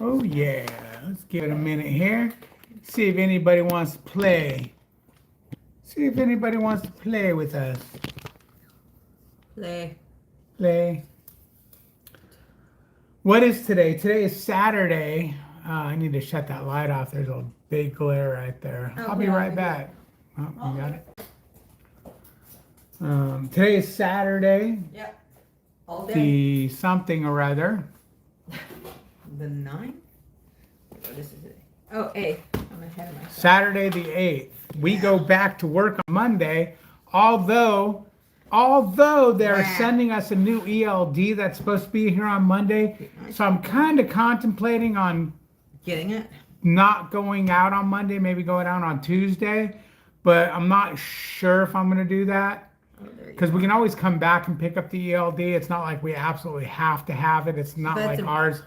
Oh yeah, let's give it a minute here. See if anybody wants to play. See if anybody wants to play with us. Play. Play. What is today? Today is Saturday. I need to shut that light off. There's a big glare right there. I'll be right back. Oh, you got it. Today is Saturday. Yep. All day. The something or other. The 9th? What is it? Oh, 8th. I'm ahead of myself. Saturday the 8th. We go back to work on Monday, although they're sending us a new ELD that's supposed to be here on Monday. So I'm kind of contemplating on Getting it? not going out on Monday, maybe going out on Tuesday, but I'm not sure if I'm going to do that. Because we can always come back and pick up the ELD. It's not like we absolutely have to have it. It's not like ours.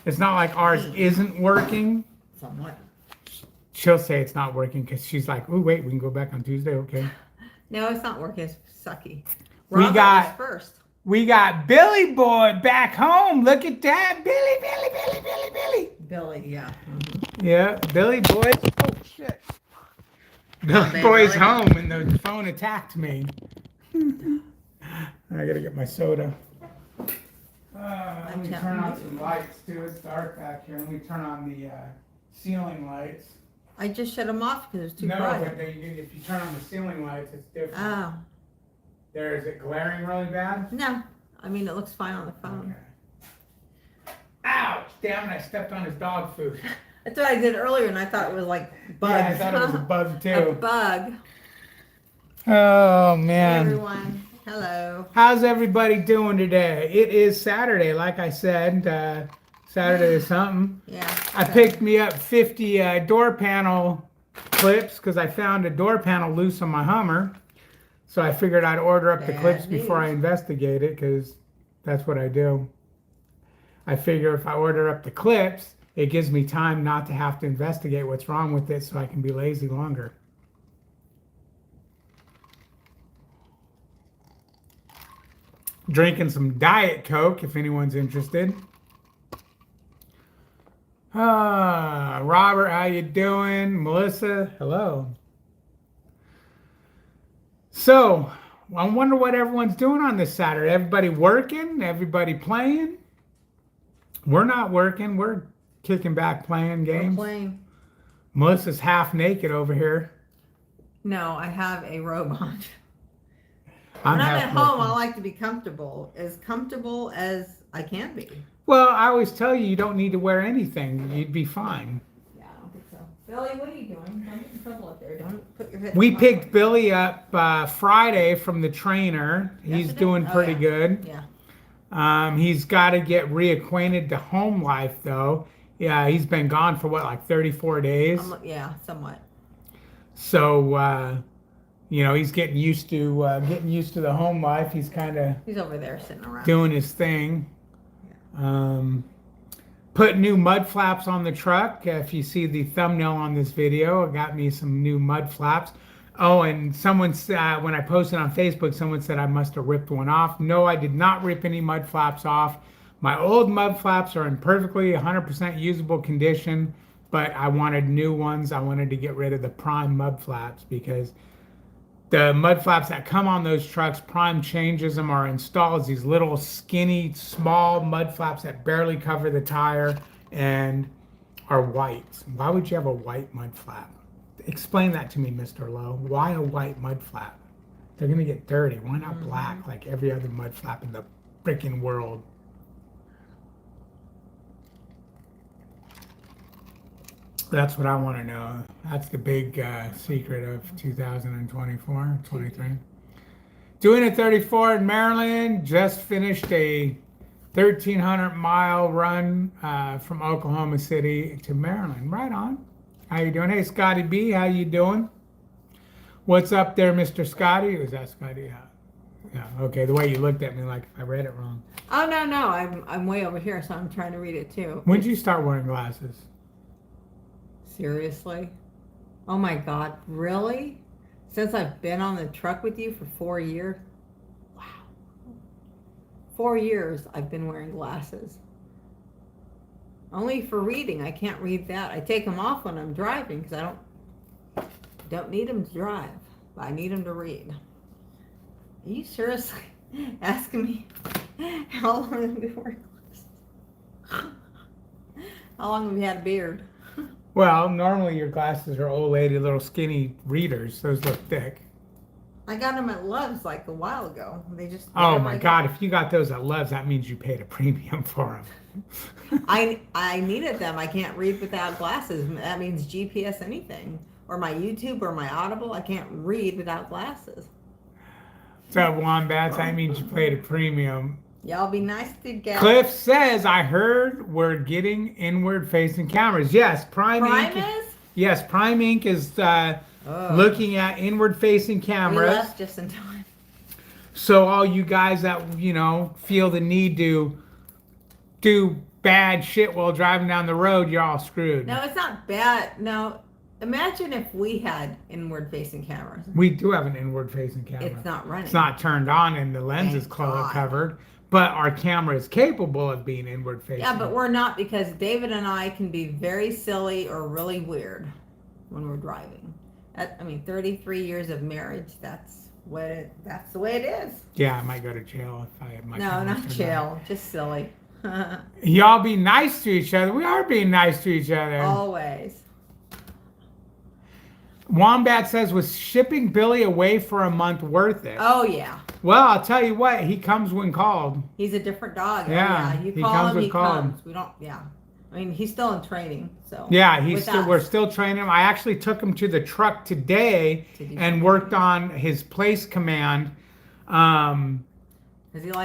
It's not like ours isn't working. Somewhat. She'll say it's not working because she's like, "Oh wait, we can go back on Tuesday, okay?" No, it's not working. It's sucky. We got first. We got Billy Boy back home. Look at that, Billy. Billy, yeah. Mm-hmm. Yeah, Billy Boy. Oh shit. Billy Boy's home, and the phone attacked me. I gotta get my soda. Let me turn on some lights too. It's dark back here. Let me turn on the ceiling lights. I just shut them off because it's too bright. No, but if you turn on the ceiling lights, it's different. Oh. Is it glaring really bad? No. I mean, it looks fine on the phone. Okay. Ouch! Damn it, I stepped on his dog food. That's what I did earlier, and I thought it was like bugs. Yeah, I thought it was a bug too. A bug. Oh, man. Hey, everyone. Hello. How's everybody doing today? It is Saturday, like I said. Saturday is something. Yeah. I picked me up 50 door panel clips because I found a door panel loose on my Hummer. So I figured I'd order up the clips before I investigate it because that's what I do. I figure if I order up the clips, it gives me time not to have to investigate what's wrong with it so I can be lazy longer. Drinking some Diet Coke if anyone's interested. Robert, how you doing? Melissa, hello. So, I wonder what everyone's doing on this Saturday. Everybody working? Everybody playing? We're not working. We're kicking back playing games. We're playing. Melissa's half naked over here. No, I have a robe on. When I'm at home, I like to be comfortable as I can be. Well, I always tell you, you don't need to wear anything. You'd be fine. Yeah, I don't think so. Billy, what are you doing? Don't get in trouble up there. Don't put your head. We picked Billy up Friday from the trainer. He's doing pretty good. Yeah. He's got to get reacquainted to home life, though. Yeah, he's been gone for what, like 34 days? Yeah, somewhat. So, he's getting used to the home life. He's over there sitting around doing his thing. Put new mud flaps on the truck. If you see the thumbnail on this video, it got me some new mud flaps. Oh, and someone said, when I posted on Facebook, someone said I must have ripped one off. No, I did not rip any mud flaps off. My old mud flaps are in perfectly 100% usable condition, but I wanted new ones. I wanted to get rid of the prime mud flaps because the mud flaps that come on those trucks, Prime changes them, are installed as these little skinny, small mud flaps that barely cover the tire and are white. Why would you have a white mud flap? Explain that to me, Mr. Lowe. Why a white mud flap? They're going to get dirty. Why not black like every other mud flap in the freaking world? That's what I want to know. That's the big secret of 2024, 23. Doing a 34 in Maryland. Just finished a 1,300-mile run from Oklahoma City to Maryland. Right on. How you doing? Hey, Scotty B, how you doing? What's up there, Mr. Scotty? Was that Scotty? Yeah. Okay. The way you looked at me, like I read it wrong. Oh no, I'm way over here, so I'm trying to read it too. When did you start wearing glasses? Seriously? Oh my God, really? Since I've been on the truck with you for 4 years? Wow. 4 years I've been wearing glasses. Only for reading. I can't read that. I take them off when I'm driving because I don't need them to drive. But I need them to read. Are you seriously asking me how long have we worn glasses? How long have we had a beard? Well, normally your glasses are old lady, little skinny readers. Those look thick. I got them at Love's like a while ago. They just. Oh my God! If you got those at Love's, that means you paid a premium for them. I needed them. I can't read without glasses. That means GPS anything. Or my YouTube or my Audible. I can't read without glasses. So Wombats, that means you paid a premium. Y'all be nice to get. Cliff says, I heard we're getting inward facing cameras. Yes, Prime Inc. Is? Yes, Prime Inc. is looking at inward facing cameras. We left just in time. So all you guys that, feel the need to do bad shit while driving down the road, you're all screwed. No, it's not bad. No, imagine if we had inward-facing cameras. We do have an inward-facing camera. It's not running. It's not turned on and the lens is covered, but our camera is capable of being inward-facing. Yeah, but we're not because David and I can be very silly or really weird when we're driving. 33 years of marriage, that's the way it is. Yeah, I might go to jail if I had my No, not jail, just silly. Y'all be nice to each other. We are being nice to each other. Always. Wombat says, was shipping Billy away for a month worth it? Oh, yeah. Well, I'll tell you what, he comes when called. He's a different dog. Yeah, You he call comes him, when he called. comes. We don't, yeah. He's still in training, so. Yeah, we're still training him. I actually took him to the truck today and worked on his place command.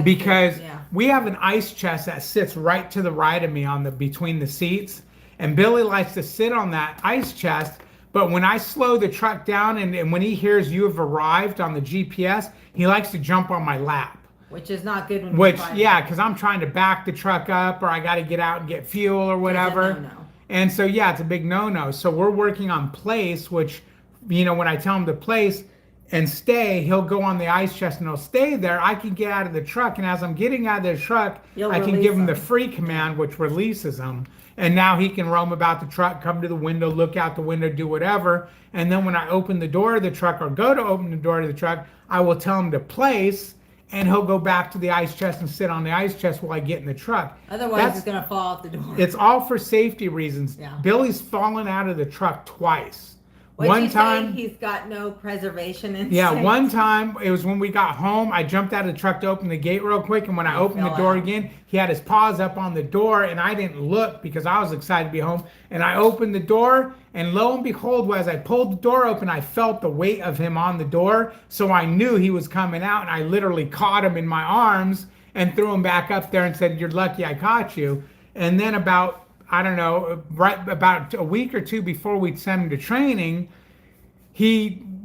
Because we have an ice chest that sits right to the right of me between the seats, and Billy likes to sit on that ice chest. But when I slow the truck down and when he hears you have arrived on the GPS, he likes to jump on my lap. Which is not good when because I'm trying to back the truck up or I got to get out and get fuel or whatever. No. And so, yeah, it's a big no-no. So we're working on place, which, when I tell him to place and stay, he'll go on the ice chest and he'll stay there. I can get out of the truck. And as I'm getting out of the truck, I can give him the free command, which releases him. And now he can roam about the truck, come to the window, look out the window, do whatever. And then when I open the door of the truck or go to open the door of the truck, I will tell him to place, and he'll go back to the ice chest and sit on the ice chest while I get in the truck. Otherwise, he's going to fall out the door. It's all for safety reasons. Yeah. Billy's fallen out of the truck twice. One time he's got no preservation instinct. Yeah, one time it was when we got home. I jumped out of the truck to open the gate real quick, and when I opened the door again, he had his paws up on the door, and I didn't look because I was excited to be home. And I opened the door, and lo and behold, as I pulled the door open, I felt the weight of him on the door, so I knew he was coming out, and I literally caught him in my arms and threw him back up there and said, "You're lucky I caught you." And then about a week or two before we'd send him to training,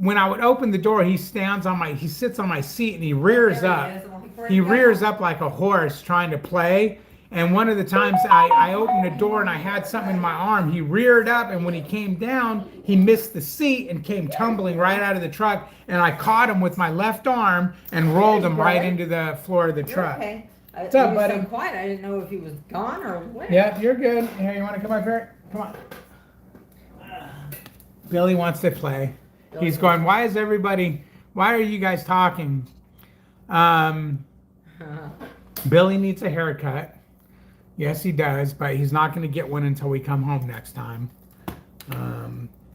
when I would open the door, he sits on my seat and he rears up. He rears up like a horse trying to play. And one of the times I opened the door and I had something in my arm, he reared up, and when he came down, he missed the seat and came tumbling right out of the truck. And I caught him with my left arm and rolled him right into the floor of the truck. Okay. What's up, buddy? So quiet. I didn't know if he was gone or what. Yeah, you're good. Here, you want to come up here? Come on. Billy wants to play. He's going, why are you guys talking? Billy needs a haircut. Yes, he does, but he's not going to get one until we come home next time.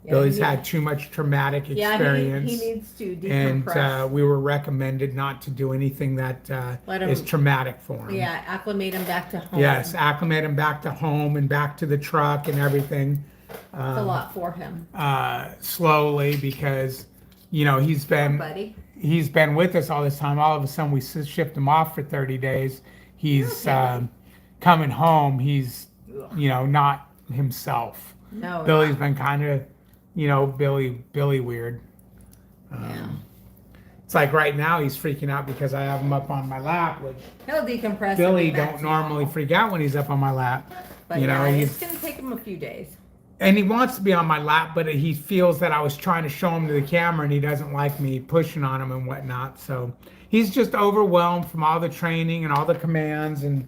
Billy's had too much traumatic experience. Yeah, he needs to decompress. And we were recommended not to do anything that is traumatic for him. Yeah, acclimate him back to home. Yes, acclimate him back to home and back to the truck and everything. It's a lot for him. Slowly, because he's been with us all this time. All of a sudden, we shipped him off for 30 days. He's coming home. He's not himself. No, Billy's been kind of Billy weird. It's like right now he's freaking out because I have him up on my lap, which he'll decompress. Billy don't normally freak out when he's up on my lap. But it's gonna take him a few days. And he wants to be on my lap, but he feels that I was trying to show him to the camera, and he doesn't like me pushing on him and whatnot. So he's just overwhelmed from all the training and all the commands and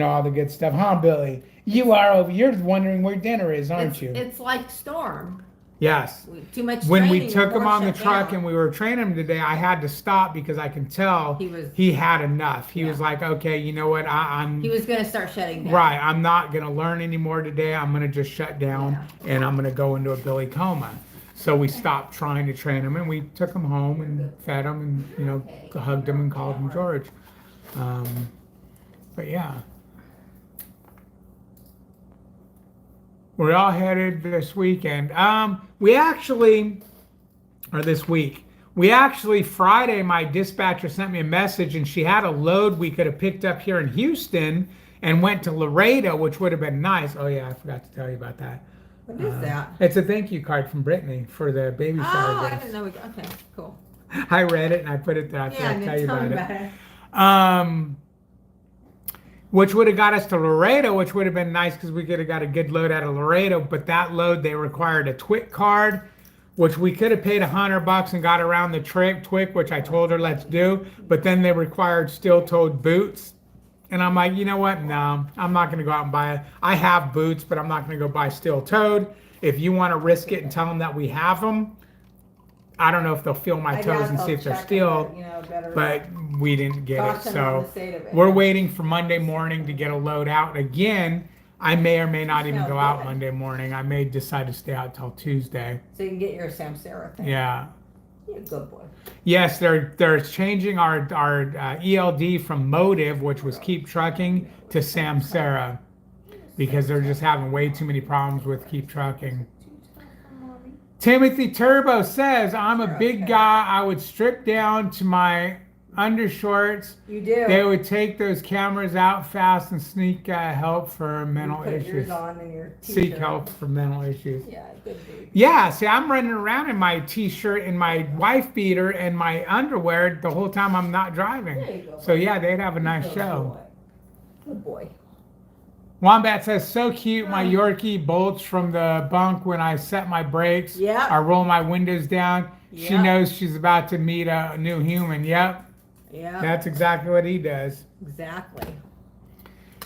all the good stuff. Huh, Billy? You are. You're wondering where dinner is, aren't you? It's like storm. Yes. Too much When training. we took the him on the horse shut truck down. and we were training him today, I had to stop because I can tell he had enough. He was like, okay, you know what? I'm. He was going to start shutting down. Right. I'm not going to learn anymore today. I'm going to just shut down and I'm going to go into a Billy coma. So we stopped trying to train him and we took him home and fed him and, you know, hugged him and called him George. But yeah. We're all headed this weekend. This week. Friday, my dispatcher sent me a message and she had a load we could have picked up here in Houston and went to Laredo, which would have been nice. Oh yeah, I forgot to tell you about that. What is that? It's a thank you card from Brittany for the baby shower. Oh, I didn't know. Okay, cool. I read it and I put it there. I forgot to tell you about it. Which would have got us to Laredo, which would have been nice because we could have got a good load out of Laredo. But that load, they required a TWIC card, which we could have paid $100 and got around the TWIC, which I told her let's do. But then they required steel-toed boots. And I'm like, you know what? No, I'm not going to go out and buy it. I have boots, but I'm not going to go buy steel-toed. If you want to risk it and tell them that we have them, I don't know if they'll feel my toes and see if they're steel, but we didn't get it. So we're waiting for Monday morning to get a load out. Again, I may or may not even go out Monday morning. I may decide to stay out till Tuesday. So you can get your Samsara thing. Yeah. You're a good boy. Yes, they're changing our ELD from Motive, which was Keep Trucking, to Samsara because they're just having way too many problems with Keep Trucking. Timothy Turbo says, I'm a big guy. I would strip down to my undershorts. You do. They would take those cameras out fast and sneak help for mental put issues. yours on and your Seek help for mental issues. Yeah, good dude. Yeah, see, I'm running around in my t-shirt and my wife beater and my underwear the whole time I'm not driving. There you go. So yeah, they'd have a nice show. Good boy. Wombat says, so cute. My Yorkie bolts from the bunk when I set my brakes. Yeah. I roll my windows down. Yep. She knows she's about to meet a new human. Yep. Yeah. That's exactly what he does. Exactly.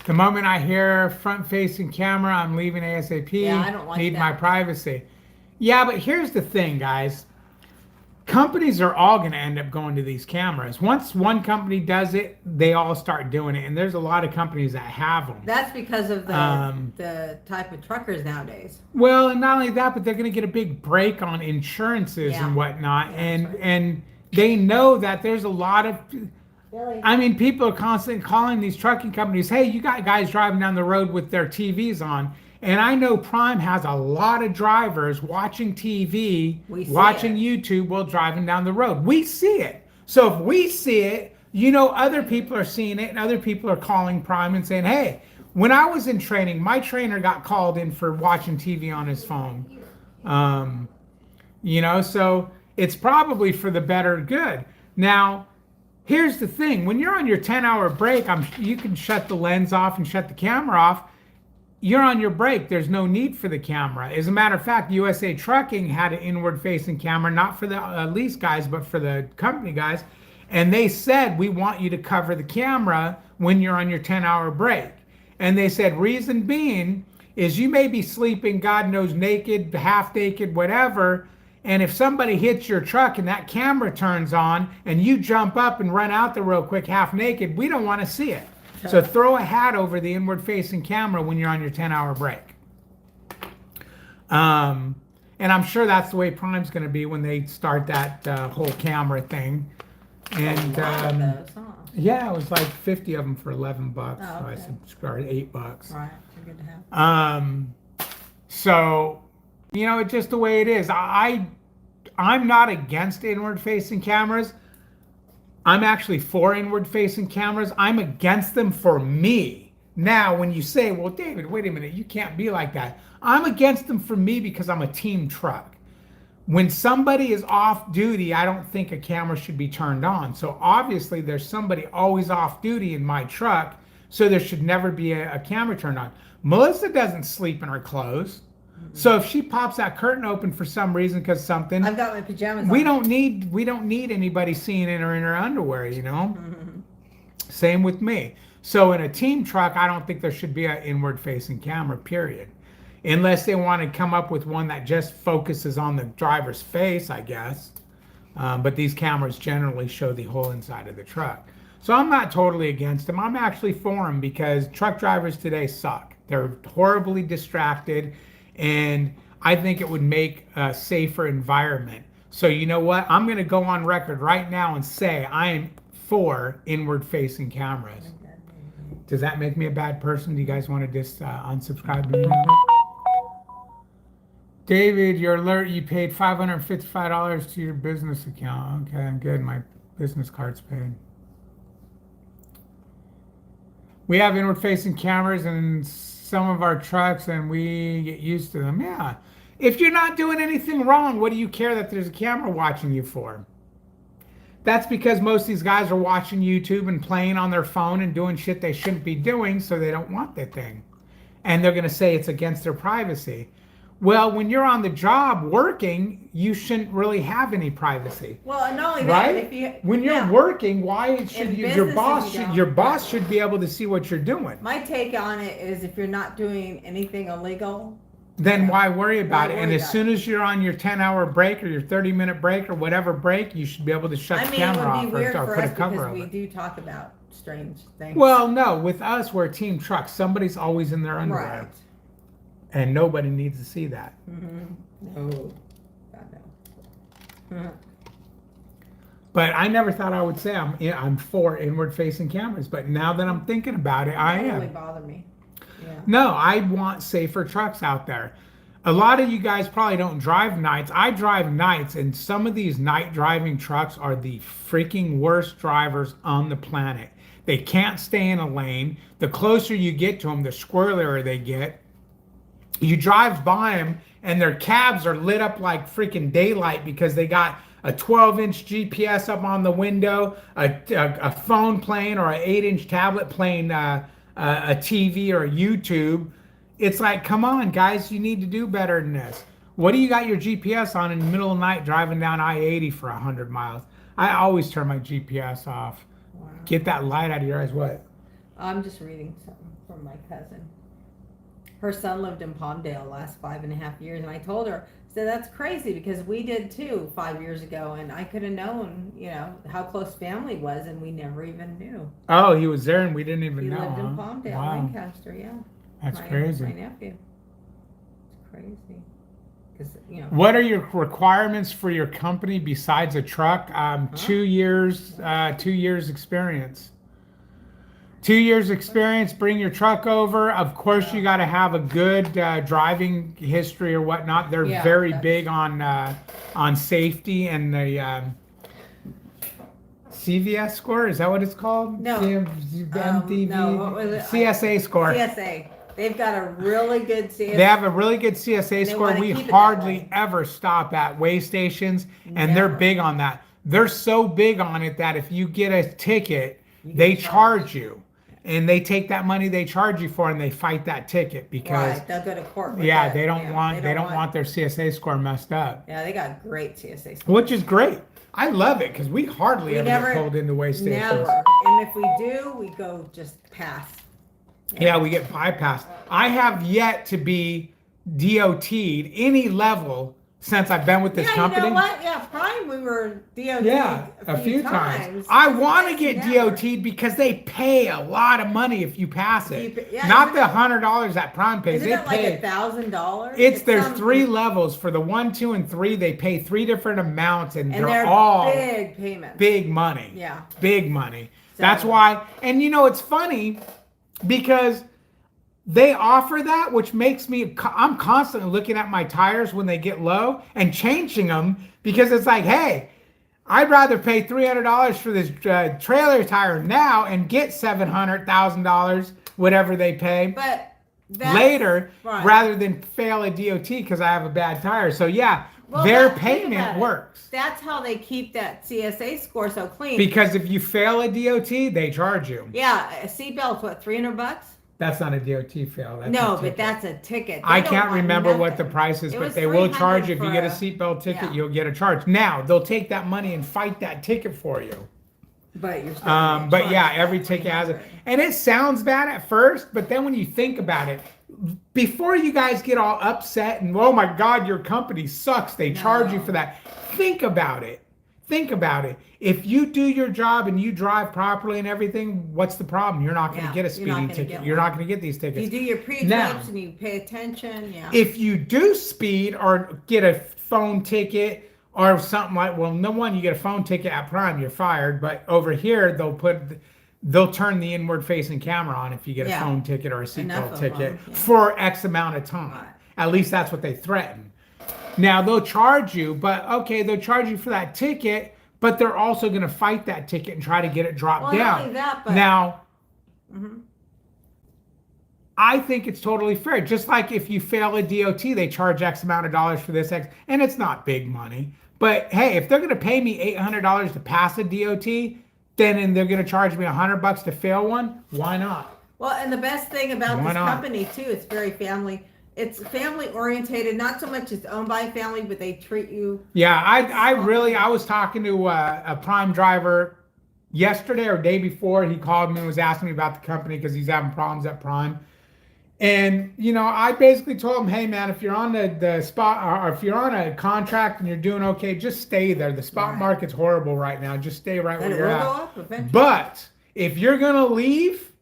The moment I hear front-facing camera, I'm leaving ASAP. Yeah, I don't like Need that. my privacy. Yeah, but here's the thing, guys. Companies are all going to end up going to these cameras. Once one company does it, they all start doing it. And there's a lot of companies that have them. That's because of the type of truckers nowadays. Well, and not only that, but they're going to get a big break on insurances and whatnot. Yeah, and they know that there's a lot of... I mean, people are constantly calling these trucking companies, hey, you got guys driving down the road with their TVs on. And I know Prime has a lot of drivers watching TV, watching YouTube while driving down the road. We see it. So if we see it, you know other people are seeing it and other people are calling Prime and saying, hey, when I was in training, my trainer got called in for watching TV on his phone. You know, so it's probably for the better good. Now, here's the thing. When you're on your 10-hour break, you can shut the lens off and shut the camera off. You're on your break. There's no need for the camera. As a matter of fact, USA Trucking had an inward-facing camera, not for the lease guys, but for the company guys. And they said, we want you to cover the camera when you're on your 10-hour break. And they said, reason being is you may be sleeping, God knows, naked, half naked, whatever. And if somebody hits your truck and that camera turns on and you jump up and run out there real quick, half naked, we don't want to see it. So throw a hat over the inward-facing camera when you're on your 10-hour break. And I'm sure that's the way Prime's going to be when they start that whole camera thing. And yeah, it was like 50 of them for $11. Oh, okay. So I subscribed $8. Right, they're good to have. So, you know, it's just the way it is. I'm not against inward-facing cameras. I'm actually for inward-facing cameras. I'm against them for me. Now, when you say, well, David, wait a minute, you can't be like that. I'm against them for me because I'm a team truck. When somebody is off duty, I don't think a camera should be turned on. So obviously there's somebody always off duty in my truck, so there should never be a camera turned on. Melissa doesn't sleep in her clothes. So if she pops that curtain open for some reason because something, I've got my pajamas on. we don't need anybody seeing it or in her underwear, you know. Same with me. So in a team truck, I don't think there should be an inward facing camera, period. Unless they want to come up with one that just focuses on the driver's face, I guess. But these cameras generally show the whole inside of the truck. So I'm not totally against them. I'm actually for them because truck drivers today suck. They're horribly distracted, and I think it would make a safer environment. So you know what? I'm going to go on record right now and say I am for inward-facing cameras. Does that make me a bad person? Do you guys want to just unsubscribe to me now? David, your alert, you paid $555 to your business account. Okay, I'm good. My business card's paid. We have inward-facing cameras in some of our trucks, and we get used to them. Yeah. If you're not doing anything wrong, what do you care that there's a camera watching you for? That's because most of these guys are watching YouTube and playing on their phone and doing shit they shouldn't be doing, so they don't want that thing. And they're going to say it's against their privacy. Well, when you're on the job working, you shouldn't really have any privacy. Well, and not only right? that, if you, when you're working, why should your boss should be able to see what you're doing? My take on it is if you're not doing anything illegal, then why worry about it? And as soon as you're on your 10-hour break or your 30-minute break or whatever break, you should be able to shut the camera off or put a cover over. We do talk about strange things. Well, no, with us, we're a team truck. Somebody's always in their underwear. Right. And nobody needs to see that. Mm-hmm. No. God, no. Mm-hmm. But I never thought I would say I'm for inward-facing cameras. But now that I'm thinking about it, I am. It really bother me. Yeah. No, I want safer trucks out there. A lot of you guys probably don't drive nights. I drive nights, and some of these night driving trucks are the freaking worst drivers on the planet. They can't stay in a lane. The closer you get to them, the squirrelier they get. You drive by them, and their cabs are lit up like freaking daylight because they got a 12-inch GPS up on the window, a phone playing, or an 8-inch tablet playing a TV or a YouTube. It's like, come on, guys, you need to do better than this. What do you got your GPS on in the middle of the night driving down I-80 for 100 miles? I always turn my GPS off. Wow. Get that light out of your eyes. What? I'm just reading something from my cousin. Her son lived in Palmdale last 5.5 years, and I told her, I said, that's crazy because we did too 5 years ago, and I could have known, how close family was, and we never even knew. Oh, he was there and we didn't even know. He lived in Palmdale, Lancaster, yeah. That's crazy. My nephew. It's crazy. What are your requirements for your company besides a truck? 2 years, 2 years experience. 2 years experience, bring your truck over. Of course, you got to have a good driving history or whatnot. They're very big on safety and the CVS score. Is that what it's called? No. MTV? No, what was it? CSA score. CSA. They've got a really good CSA. They have a really good CSA score. We hardly ever stop at weigh stations, and they're big on that. They're so big on it that if you get a ticket, they charge you. And they take that money they charge you for, and they fight that ticket because they'll go to court. With they don't want their CSA score messed up. Yeah, they got great CSA scores. Which is great. I love it because we hardly ever get pulled into weigh stations. Never. And if we do, we go just past. Yeah, we get bypassed. I have yet to be DOT'd any level since I've been with this company. You know what? Yeah, Prime, we were DOT'd a few times. I want to get DOT'd because they pay a lot of money if you pass it. Not the $100 that Prime pays. Isn't it like $1,000? There's 3 levels. For the 1, 2, and 3, they pay 3 different amounts, and they're all big payments. Big money. Yeah. Big money. So, that's why, and it's funny because they offer that, which makes me, I'm constantly looking at my tires when they get low and changing them because it's like, hey, I'd rather pay $300 for this trailer tire now and get $700,000, whatever they pay later, rather than fail a DOT because I have a bad tire. So their payment works. That's how they keep that CSA score so clean. Because if you fail a DOT, they charge you. Yeah, a seatbelt's what, $300? That's not a DOT fail. That's but that's a ticket. I can't remember what the price is, but they will charge you. If you get a seatbelt ticket, you'll get a charge. Now, they'll take that money and fight that ticket for you. But you're still but yeah, every ticket has it. And it sounds bad at first, but then when you think about it, before you guys get all upset and, oh my God, your company sucks, they charge you for that. Think about it. Think about it. If you do your job and you drive properly and everything, what's the problem? You're not going to get a speeding ticket. You're not going to get these tickets. If you do your pre-trips and you pay attention, if you do speed or get a phone ticket or something like, well, no one, you get a phone ticket at Prime, you're fired. But over here, they'll turn the inward facing camera on if you get a phone ticket or a seatbelt ticket for X amount of time. Right. At least that's what they threaten. Now they'll charge you, but okay, they'll charge you for that ticket, but they're also going to fight that ticket and try to get it dropped down. Not only that, but now, I think it's totally fair. Just like if you fail a DOT, they charge X amount of dollars for this X, and it's not big money. But hey, if they're going to pay me $800 to pass a DOT, and they're going to charge me $100 to fail one, why not? Well, and the best thing about this company too, it's very family. It's family orientated. Not so much it's owned by a family, but they treat you. Yeah, I was talking to a Prime driver yesterday or day before. He called me and was asking me about the company because he's having problems at Prime. And, you know, I basically told him, hey, man, if you're on the spot or if you're on a contract and you're doing okay, just stay there. The spot market's horrible right now. Just stay right where you're at. But if you're going to leave,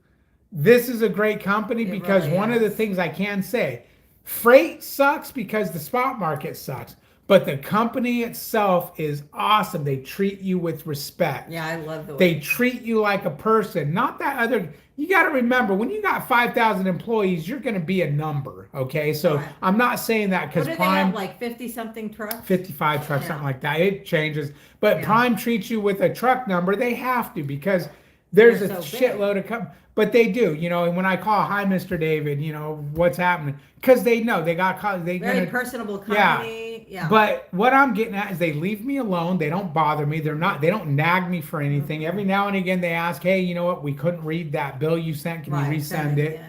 this is a great company because one of the things I can say, freight sucks because the spot market sucks. But the company itself is awesome. They treat you with respect. Yeah, I love the way they treat you like a person. Not that other... You got to remember, when you got 5,000 employees, you're going to be a number, okay? So I'm not saying that because Prime... They have, like 50-something trucks? 55 trucks, something like that. It changes. But Prime treats you with a truck number. They have to because there's a shitload of... But they do, you know, and when I call, hi, Mr. David, you know, what's happening? Because they know they got very personable company. Yeah. But what I'm getting at is they leave me alone. They don't bother me. They don't nag me for anything. Every now and again they ask, hey, you know what? We couldn't read that bill you sent. Can you resend it?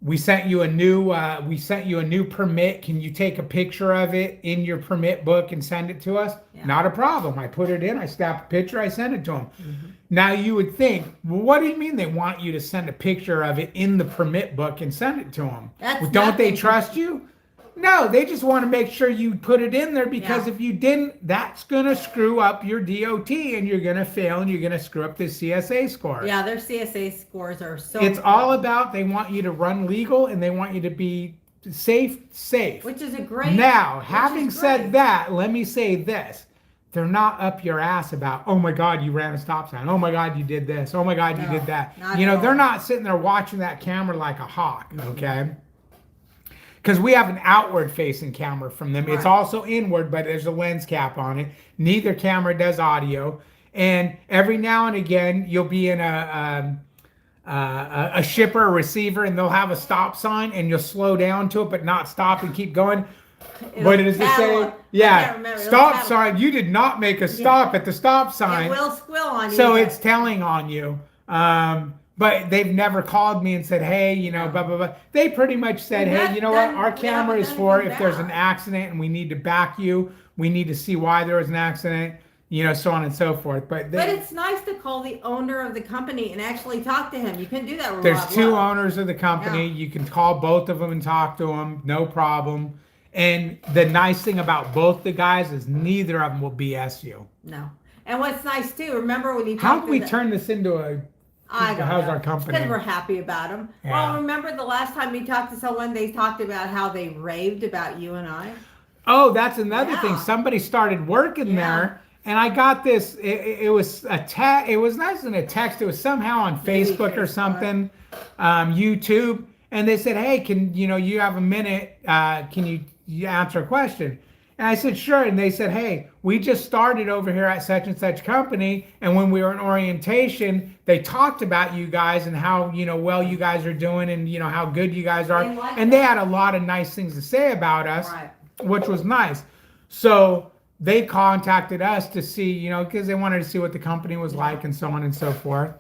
We sent you a new permit. Can you take a picture of it in your permit book and send it to us? Yeah. Not a problem. I put it in, I snap a picture, I send it to them. Now you would think, well, what do you mean they want you to send a picture of it in the permit book and send it to them? Don't they trust you? No, they just want to make sure you put it in there because if you didn't, that's going to screw up your DOT and you're going to fail and you're going to screw up the CSA score. Yeah, their CSA scores are so It's all about they want you to run legal and they want you to be safe. Which is a great... Now, having said that, let me say this. They're not up your ass about, oh my God, you ran a stop sign. Oh my God, you did this. Oh my God, you did that. You know, they're not sitting there watching that camera like a hawk, okay? Because we have an outward facing camera from them. It's also inward, but there's a lens cap on it. Neither camera does audio. And every now and again, you'll be in a shipper or receiver and they'll have a stop sign and you'll slow down to it, but not stop and keep going. What does it say? Yeah, stop sign. You did not make a stop at the stop sign. It will squill on you. So it's telling on you. But they've never called me and said, hey, you know, blah, blah, blah. They pretty much said, hey, you know what? Our camera is for if there's an accident and we need to back you. We need to see why there was an accident, you know, so on and so forth. But it's nice to call the owner of the company and actually talk to him. You can do that with There's two owners of the company. Yeah. You can call both of them and talk to them. No problem. And the nice thing about both the guys is neither of them will BS you. No. And what's nice too, remember when you How can we turn this into a... How's our company? Because we're happy about them. Yeah. Well, remember the last time we talked to someone, they talked about how they raved about you and I. Oh, that's another thing. Somebody started working there, and I got this. It was a text. It was not in a text. It was somehow on Facebook or something, YouTube, and they said, "Hey, can you have a minute? Can you answer a question?" And I said, sure. And they said, hey, we just started over here at such and such company. And when we were in orientation, they talked about you guys and how, well you guys are doing and, how good you guys are. And they had a lot of nice things to say about us, which was nice. So they contacted us to see, because they wanted to see what the company was like and so on and so forth.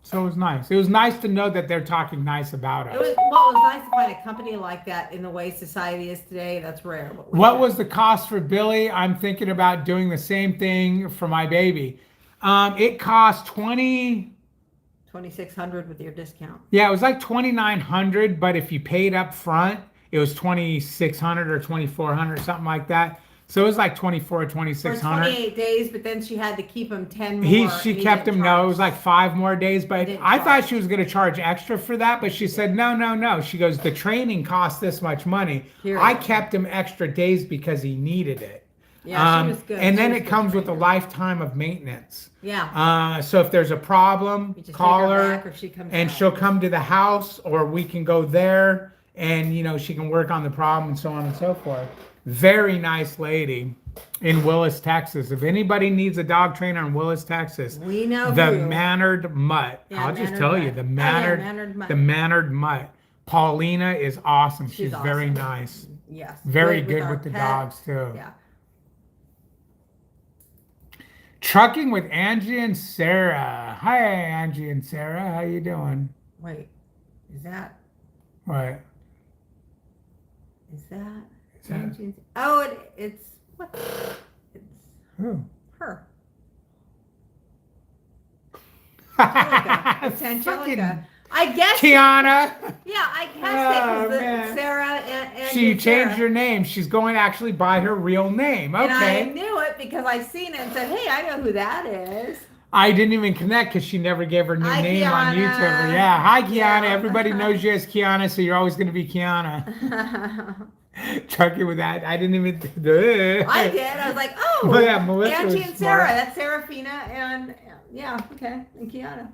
So it was nice. It was nice to know that they're talking nice about us. It was nice to find a company like that in the way society is today. That's rare. What was the cost for Billy? I'm thinking about doing the same thing for my baby. It cost 2,600 with your discount. Yeah, it was like 2,900, but if you paid up front, it was 2,600 or 2,400, something like that. So it was like 24 or For 2,600. 28 days, but then she had to keep him 10 more. She and he kept didn't him. No, it charge. was like 5 more days, but Didn't I thought charge. she was going to charge extra for that, but she said no. She goes, the training costs this much money. Period. I kept him extra days because he needed it. Yeah, she was good. And She then was it a good comes with a trainer. lifetime of maintenance. Yeah. So if there's a problem, You just call take her, back or she comes and out. she'll come to the house, or we can go there, and she can work on the problem and so on and so forth. Very nice lady in Willis, Texas. If anybody needs a dog trainer in Willis, Texas, We know the who. Mannered Mutt. Yeah, I'll just Mannered tell you, Mutt. the Oh, yeah, Mannered, Mannered Mutt. the Mannered Mutt. Paulina is awesome. She's very awesome. nice. Yes. Very good our with the pet. dogs too. Yeah. Trucking with Angie and Sarah. Hi, Angie and Sarah. How you doing? Wait. Is that? What? Is that? Is that- Angie's- Oh, it's what? It's Who? her. Angelica. It's Angelica. Fucking I guess. Kiana. Yeah, I guess Oh, it was man. Sarah and She and changed Sarah. her name. She's going actually by her real name. And I Okay. knew it because I seen it and said, "Hey, I know who that is." I didn't even connect because she never gave her new Hi, name on Kiana. YouTube. Yeah. Hi, Kiana. Yeah. Everybody knows you as Kiana, so you're always going to be Kiana. Trucking with that. I didn't even. I did. I was like, "Oh, But yeah, Melissa Angie was and smart. Sarah. That's Serafina and yeah, okay, and Kiana."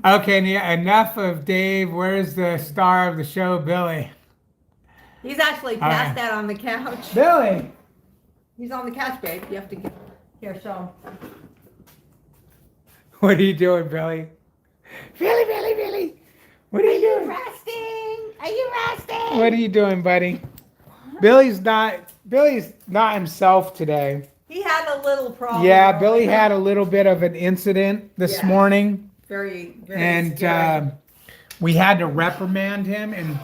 Okay, enough of Dave. Where's the star of the show, Billy? He's actually All right. passed out on the couch. Billy. He's on the couch, babe. You have to get here. Show him. What are you doing, Billy? Billy. What are you doing? Resting? Are you resting? What are you doing, buddy? Billy's not himself today. He had a little problem. Yeah, Billy earlier. had a little bit of an incident this Yes. morning, very and scary. we had to reprimand him. And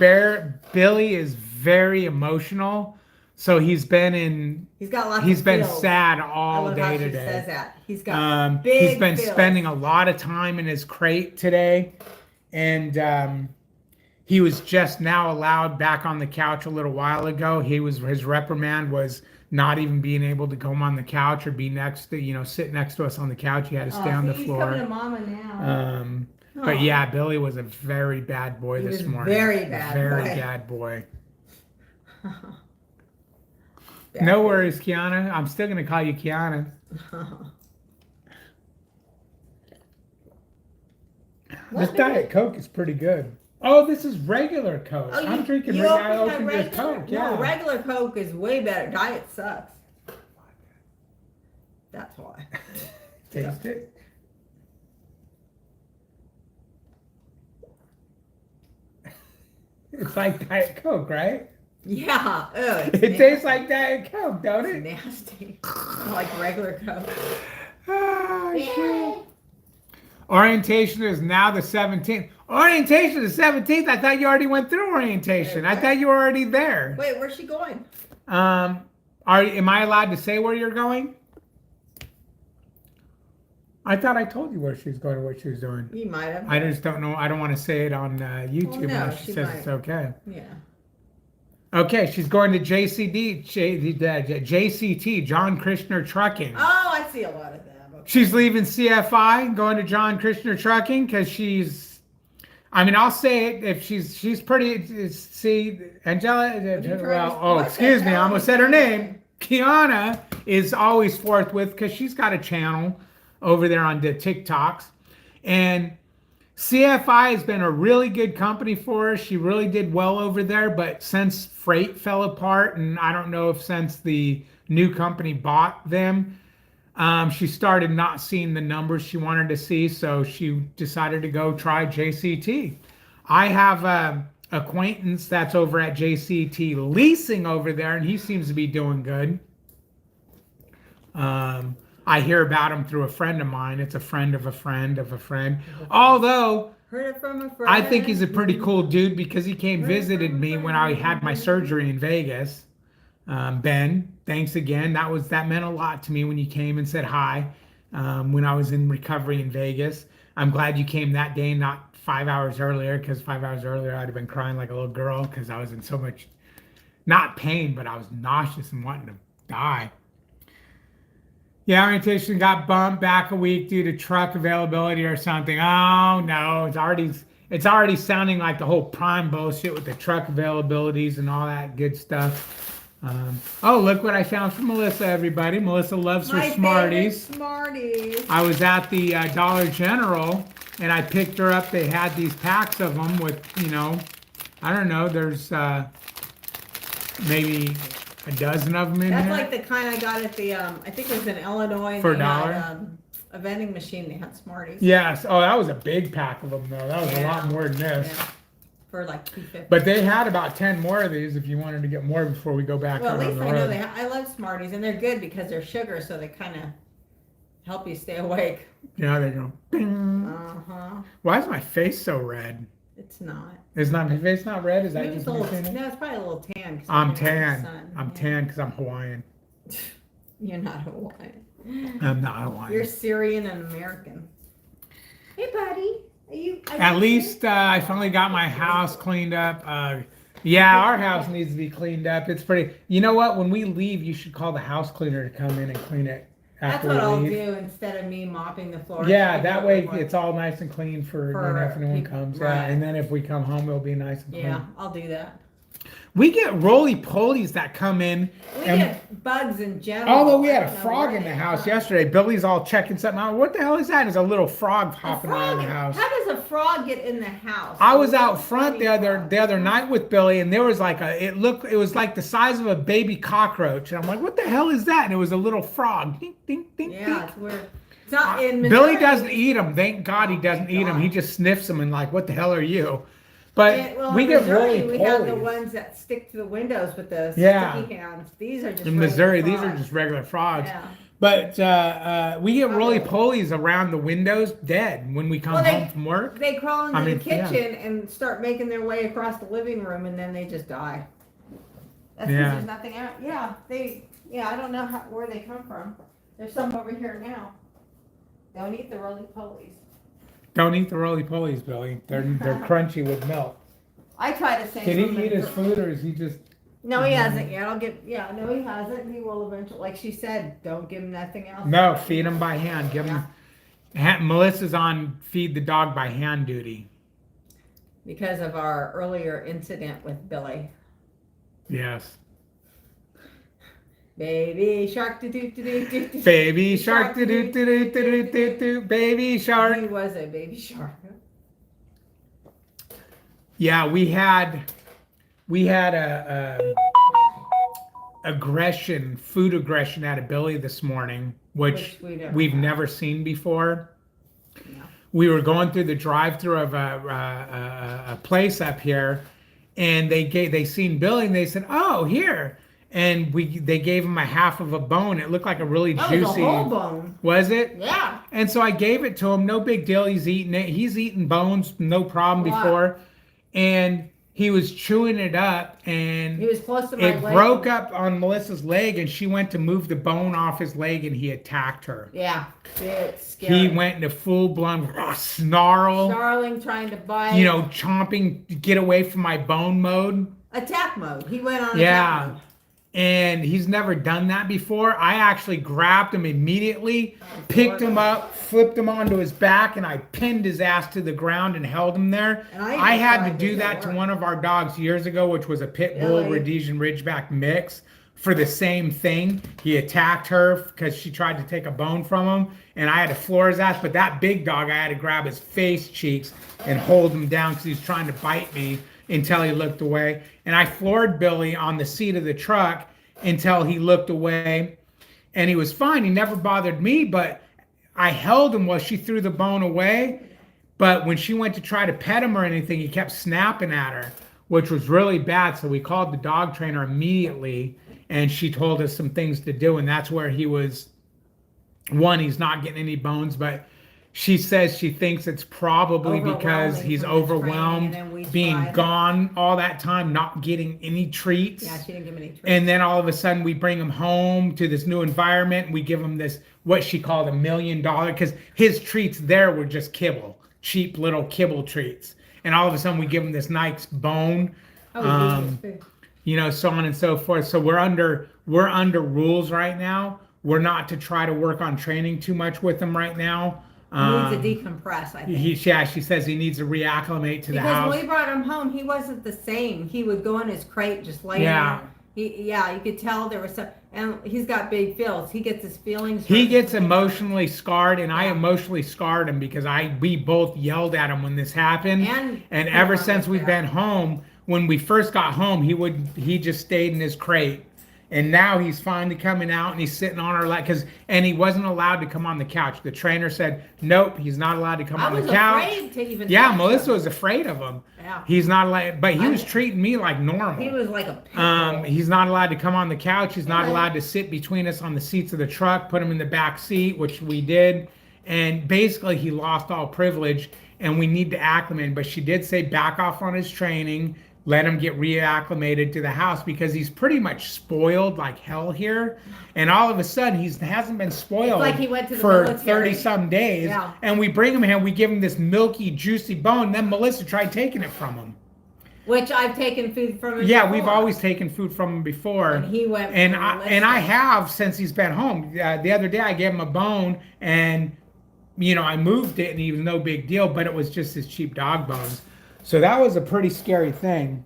Billy is very emotional, so he's been He's got lots. he's of been feels. sad I all love day how she today. says that. He's got He's been feels. spending a lot of time in his crate today, and he was just now allowed back on the couch a little while ago. His reprimand was not even being able to come on the couch or be next to sit next to us on the couch. He had to stay on the He's floor. coming to Mama now. But yeah, Billy was a very bad boy He this was morning. very bad Very boy. bad boy. Bad No boy. worries, Kiana. I'm still gonna call you Kiana. This Diet Coke is pretty good. Oh, this is regular Coke. Oh, I'm drinking. you I opened opened my this regular? Coke. Yeah. No, regular Coke is way better. Diet sucks. That's why. Taste it. It's like Diet Coke, right? Yeah. Ugh, It tastes like Diet Coke, don't it's it? nasty. Like regular Coke. Ah, shit. Orientation is now the 17th. Orientation is 17th. I thought you already went through orientation. I thought you were already there. Wait, where's she going? Am I allowed to say where you're going? I thought I told you where she was going, what she was doing. You might have. I just don't know. I don't want to say it on YouTube no, unless she she says might. it's okay. Yeah. Okay, she's going to JCT, John Krishner Trucking. Oh, I see a lot of them. Okay. She's leaving CFI, going to John Krishner Trucking because I'll say it if she's pretty. See, Angela. Excuse me, I almost said her name. Kiana is always forthwith because she's got a channel over there on the TikToks, and CFI has been a really good company for her. She really did well over there, but since freight fell apart, and I don't know if since the new company bought them, she started not seeing the numbers she wanted to see, so she decided to go try JCT. I have a acquaintance that's over at JCT leasing over there, and he seems to be doing good. I hear about him through a friend of mine. It's a friend of a friend of a friend. Although Heard it from a friend. I think he's a pretty cool dude because he came visited me when I had my surgery in Vegas. Ben, thanks again. That meant a lot to me when you came and said hi when I was in recovery in Vegas. I'm glad you came that day, not 5 hours earlier, because 5 hours earlier I'd have been crying like a little girl because I was in so much, not pain, but I was nauseous and wanting to die. Yeah, orientation got bumped back a week due to truck availability or something. Oh no, it's already sounding like the whole prime bullshit with the truck availabilities and all that good stuff. Oh, look what I found from Melissa, everybody. Melissa loves her My Smarties. favorite Smarties. I was at the Dollar General and I picked her up. They had these packs of them with, I don't know, there's maybe a dozen of them in That's here. like the kind I got at the, I think it was in Illinois. For they $1? had, a vending machine. They had Smarties. Yes. Oh, that was a big pack of them, though. That was a Yeah. lot more than this. Yeah. For like $2.50. But they had about 10 more of these if you wanted to get more before we go back Well, out at on least the I know road. I love Smarties, and they're good because they're sugar, so they kind of help you stay awake. Yeah, they go. Bing. Uh-huh. Why is my face so red? It's not. Is not my face not red? Is that Maybe just it's a me little, saying it? no, it's probably a little tan. 'Cause I'm you're out in the tan. sun. I'm Yeah. tan because I'm Hawaiian. You're not Hawaiian. I'm not Hawaiian. You're Syrian and American. Hey, buddy. Are At you least I finally got my house cleaned up. Yeah, our house needs to be cleaned up. It's pretty. You know what? When we leave, you should call the house cleaner to come in and clean it That's after what I'll we do leave. instead of me mopping the floor. Yeah, I that do way one. it's all nice and clean for For if anyone people, comes. right. Yeah, and then if we come home, it'll be nice and clean. Yeah, I'll do that. We get roly-polies that come in. We and get bugs in general. although we had I a don't know frog where in the they house come. yesterday, Billy's all checking something out. What the hell is that? There's a little frog A hopping around the frog? house. How does a frog get in the house? I was A out little front tiny frog. the other night with Billy, and there was like it was like the size of a baby cockroach, and I'm like, what the hell is that? And it was a little frog. Ding, ding, ding, Yeah, ding. it's weird. It's not in Missouri. Billy doesn't eat them. Thank God he doesn't eat them. He just sniffs them and like, what the hell are you? But Well, we in get Missouri, roly we have the polies. ones that stick to the windows with the Yeah. sticky hands. These are just In regular Missouri, these are frogs. just regular frogs. Yeah. But we get roly polies around the windows dead when we come Well, home from work. They crawl into I mean, the kitchen and start making their way across the living room, and then they just die. That's because Yeah. there's nothing out. Yeah, I don't know where they come from. There's some over here now. Don't eat the roly polies. Don't eat the roly polies, Billy. They're crunchy with milk. I try to say. Did he eat his food or is he just? No, he hasn't yet. No, he hasn't. He will eventually. Like she said, don't give him nothing else. No, feed him by hand. Give him. Melissa's on feed the dog by hand duty. Because of our earlier incident with Billy. Yes. Baby shark, do do do do do do. Baby shark, do do do do do do do. Baby shark. He was a baby shark. Yeah, we had a food aggression out of Billy this morning, which we've never seen before. No. We were going through the drive-through of a place up here, and they seen Billy and they said, "Oh, here." And they gave him a half of a bone. It looked like a really juicy. That was a whole bone. Was it? Yeah. And so I gave it to him. No big deal. He's eating it. He's eaten bones, no problem Wow. before. And he was chewing it up, and He was close to my it leg. broke up on Melissa's leg, and she went to move the bone off his leg, and he attacked her. Yeah. It's scary. He went into full-blown snarl, snarling, trying to bite. chomping, get away from my bone mode. Attack mode. He went on attack Yeah. mode. And he's never done that before. I actually grabbed him immediately, picked him up, flipped him onto his back, and I pinned his ass to the ground and held him there. And I had to tried do that to one of our dogs years ago, which was a pit bull Really? Rhodesian Ridgeback mix, for the same thing. He attacked her because she tried to take a bone from him, and I had to floor his ass. But that big dog, I had to grab his face cheeks and hold him down because he was trying to bite me until he looked away. And I floored Billy on the seat of the truck until he looked away, and he was fine. He never bothered me, but I held him while she threw the bone away. But when she went to try to pet him or anything, he kept snapping at her, which was really bad. So we called the dog trainer immediately, and she told us some things to do. And that's where he was, one, he's not getting any bones, but She says she thinks it's probably because Overwhelming he's from the training, overwhelmed, and then we being tried. gone all that time, not getting any treats. Yeah, she didn't give me any treats. And then all of a sudden we bring him home to this new environment and we give him this, what she called $1 million, because his treats there were just kibble, cheap little kibble treats. And all of a sudden we give him this nice bone, you know, so on and so forth. So we're under rules right now. We're not to try to work on training too much with him right now. He needs to decompress, I think. She says he needs to reacclimate to the house. Because when we brought him home, he wasn't the same. He would go in his crate, just lay down. You could tell there was some, and he's got big feels. He gets his feelings. He gets emotionally scarred, and I emotionally scarred him because we both yelled at him when this happened. And ever since we've been home, when we first got home, he just stayed in his crate. And now he's finally coming out and he's sitting on our lap and he wasn't allowed to come on the couch. The trainer said, nope, he's not allowed to come on the couch. I was afraid to even Melissa was afraid of him. Yeah. He's not allowed, but he was treating me like normal. He was like a pit he's not allowed to come on the couch. He's not allowed to sit between us on the seats of the truck, put him in the back seat, which we did. And basically he lost all privilege and we need to acclimate him. But she did say back off on his training. Let him get reacclimated to the house because he's pretty much spoiled like hell here. And all of a sudden, he hasn't been spoiled like he went to the for military. 30-some days. Yeah. And we bring him here, we give him this milky, juicy bone. Then Melissa tried taking it from him. Which I've taken food from him Yeah, before. we've always taken food from him before. And he went and I have since he's been home. The other day, I gave him a bone and, you know, I moved it and he was no big deal, but it was just his cheap dog bones. So that was a pretty scary thing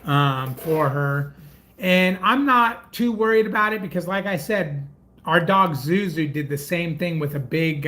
for her. And I'm not too worried about it because, like I said, our dog Zuzu did the same thing with a big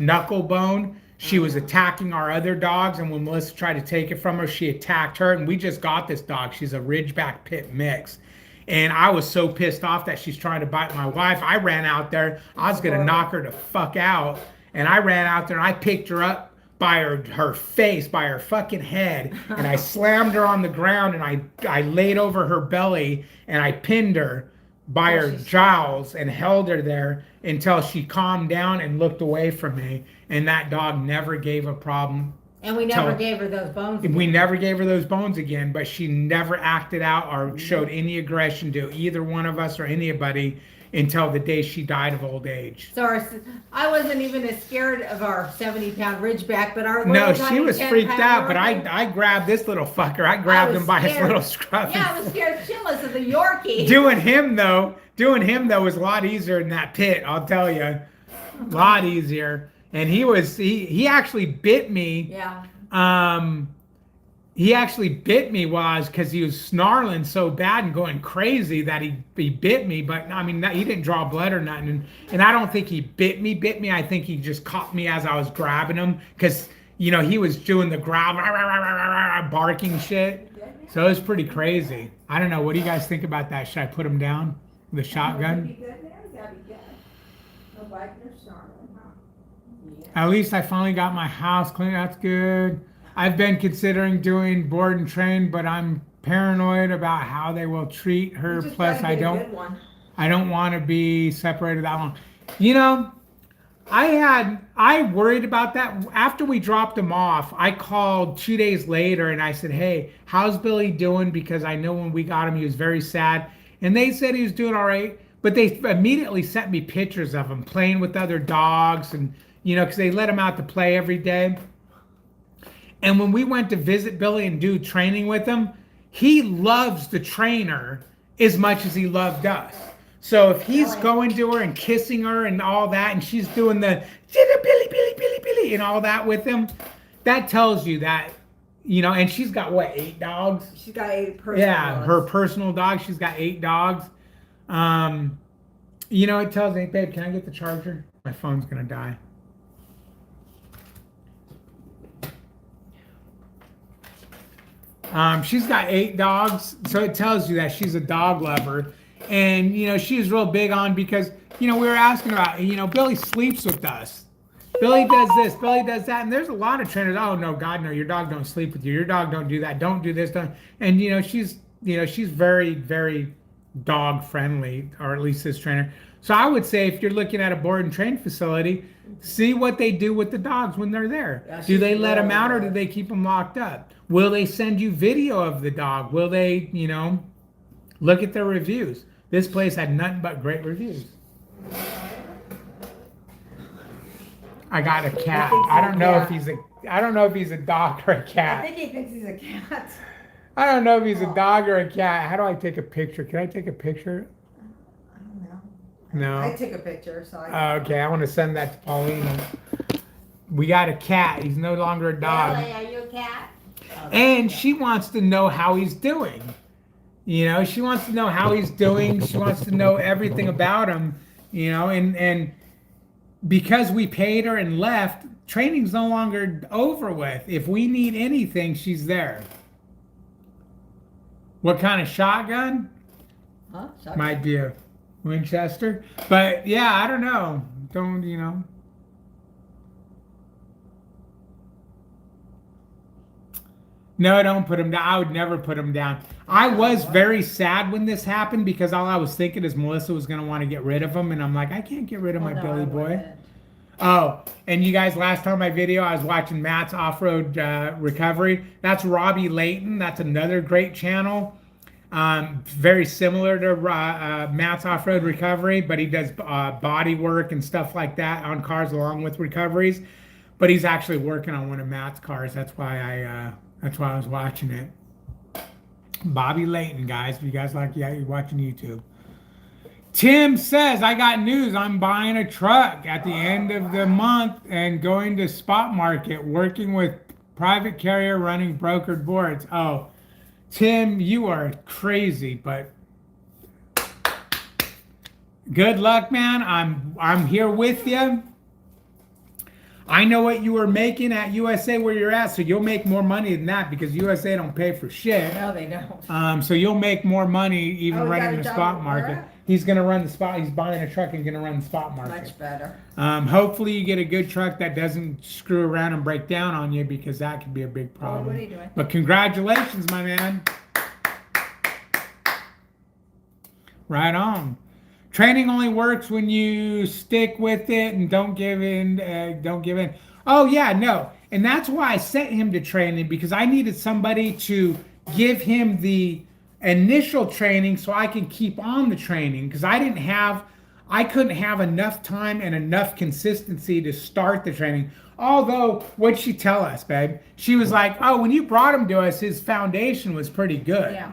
knuckle bone. She was attacking our other dogs, and when Melissa tried to take it from her, she attacked her. And we just got this dog. She's a Ridgeback Pit mix. And I was so pissed off that she's trying to bite my wife. I ran out there. I was going to knock her the fuck out. And I ran out there and I picked her up by her face, by her fucking head, and I slammed her on the ground and I laid over her belly and I pinned her by her jowls and held her there until she calmed down and looked away from me. And that dog never gave a problem. And we never gave her those bones again. We never gave her those bones again, but she never acted out or showed any aggression to either one of us or anybody until the day she died of old age. So I wasn't even as scared of our 70-pound Ridgeback, but our no, she was freaked out. But I grabbed this little fucker. I grabbed him by his little scruff. Yeah, I was scared shitless of the Yorkie. Doing him though was a lot easier in that pit. I'll tell you, a lot easier. And he actually bit me. Yeah. He actually bit me because he was snarling so bad and going crazy that he bit me. But I mean, he didn't draw blood or nothing. And I don't think he bit me. I think he just caught me as I was grabbing him because, you know, he was doing the growl, barking shit. So it was pretty crazy. I don't know. What do you guys think about that? Should I put him down with a shotgun? At least I finally got my house clean. That's good. I've been considering doing board and train, but I'm paranoid about how they will treat her. Plus, I don't want to be separated that long. You know, I worried about that. After we dropped him off, I called 2 days later and I said, hey, how's Billy doing? Because I know when we got him, he was very sad. And they said he was doing all right. But they immediately sent me pictures of him playing with other dogs and, you know, because they let him out to play every day. And when we went to visit Billy and do training with him, he loves the trainer as much as he loved us. So if he's going to her and kissing her and all that, and she's doing the Billy and all that with him, that tells you that, you know, and she's got what, 8 dogs? She's got 8 personal dogs. Her personal dog. She's got 8 dogs. You know, it tells me, babe, can I get the charger? My phone's gonna die. She's got 8 dogs, so it tells you that she's a dog lover. And, you know, she's real big on because, you know, we were asking about, you know, Billy sleeps with us. Billy does this, Billy does that. And there's a lot of trainers, oh, no, God, no, your dog don't sleep with you. Your dog don't do that. Don't do this. Don't. And, you know, she's very, very, dog friendly, or at least this trainer. So I would say if you're looking at a board and train facility, see what they do with the dogs when they're there. Yeah, do they she's let them really out or do good. they keep them locked up? Will they send you video of the dog? Will they, look at their reviews? This place had nothing but great reviews. I got a cat. I don't know if he's a dog or a I cat. think he thinks he's a cat. I don't know if he's a dog or a cat. How do I take a picture? Can I take a picture? I don't know. No. I took a picture, so I. Okay, I want to send that to Paulina. We got a cat. He's no longer a dog. Really? Are you a cat? And she wants to know how he's doing. She wants to know how he's doing. She wants to know everything about him. And because we paid her and left, training's no longer over with. If we need anything, she's there. What kind of shotgun? Huh? Might be a Winchester. But yeah, I don't know. No, don't put him down. I would never put him down. I was very sad when this happened because all I was thinking is Melissa was going to want to get rid of him. And I'm like, I can't get rid of my Billy boy. Oh, and you guys, last time my video, I was watching Matt's Off-Road Recovery. That's Robbie Layton. That's another great channel. Very similar to Matt's Off-Road Recovery, but he does body work and stuff like that on cars along with recoveries. But he's actually working on one of Matt's cars. That's why I was watching it. Bobby Layton, guys. If you guys like, you're watching YouTube. Tim says, I got news. I'm buying a truck at the end of the month and going to spot market, working with private carrier, running brokered boards. Oh, Tim, you are crazy, but good luck, man. I'm here with you. I know what you were making at USA where you're at, so you'll make more money than that because USA don't pay for shit. No, they don't. So you'll make more money even running the spot market. Where? He's gonna run the spot. He's buying a truck and gonna run the spot market. Much better. Hopefully you get a good truck that doesn't screw around and break down on you because that could be a big problem. What are you doing? But congratulations, my man. Right on. Training only works when you stick with it and don't give in. Don't give in. Oh yeah, no. And that's why I sent him to training because I needed somebody to give him the initial training so I can keep on the training because I couldn't have enough time and enough consistency to start the training. Although, what'd she tell us, babe? She was like, oh, when you brought him to us, his foundation was pretty good. Yeah.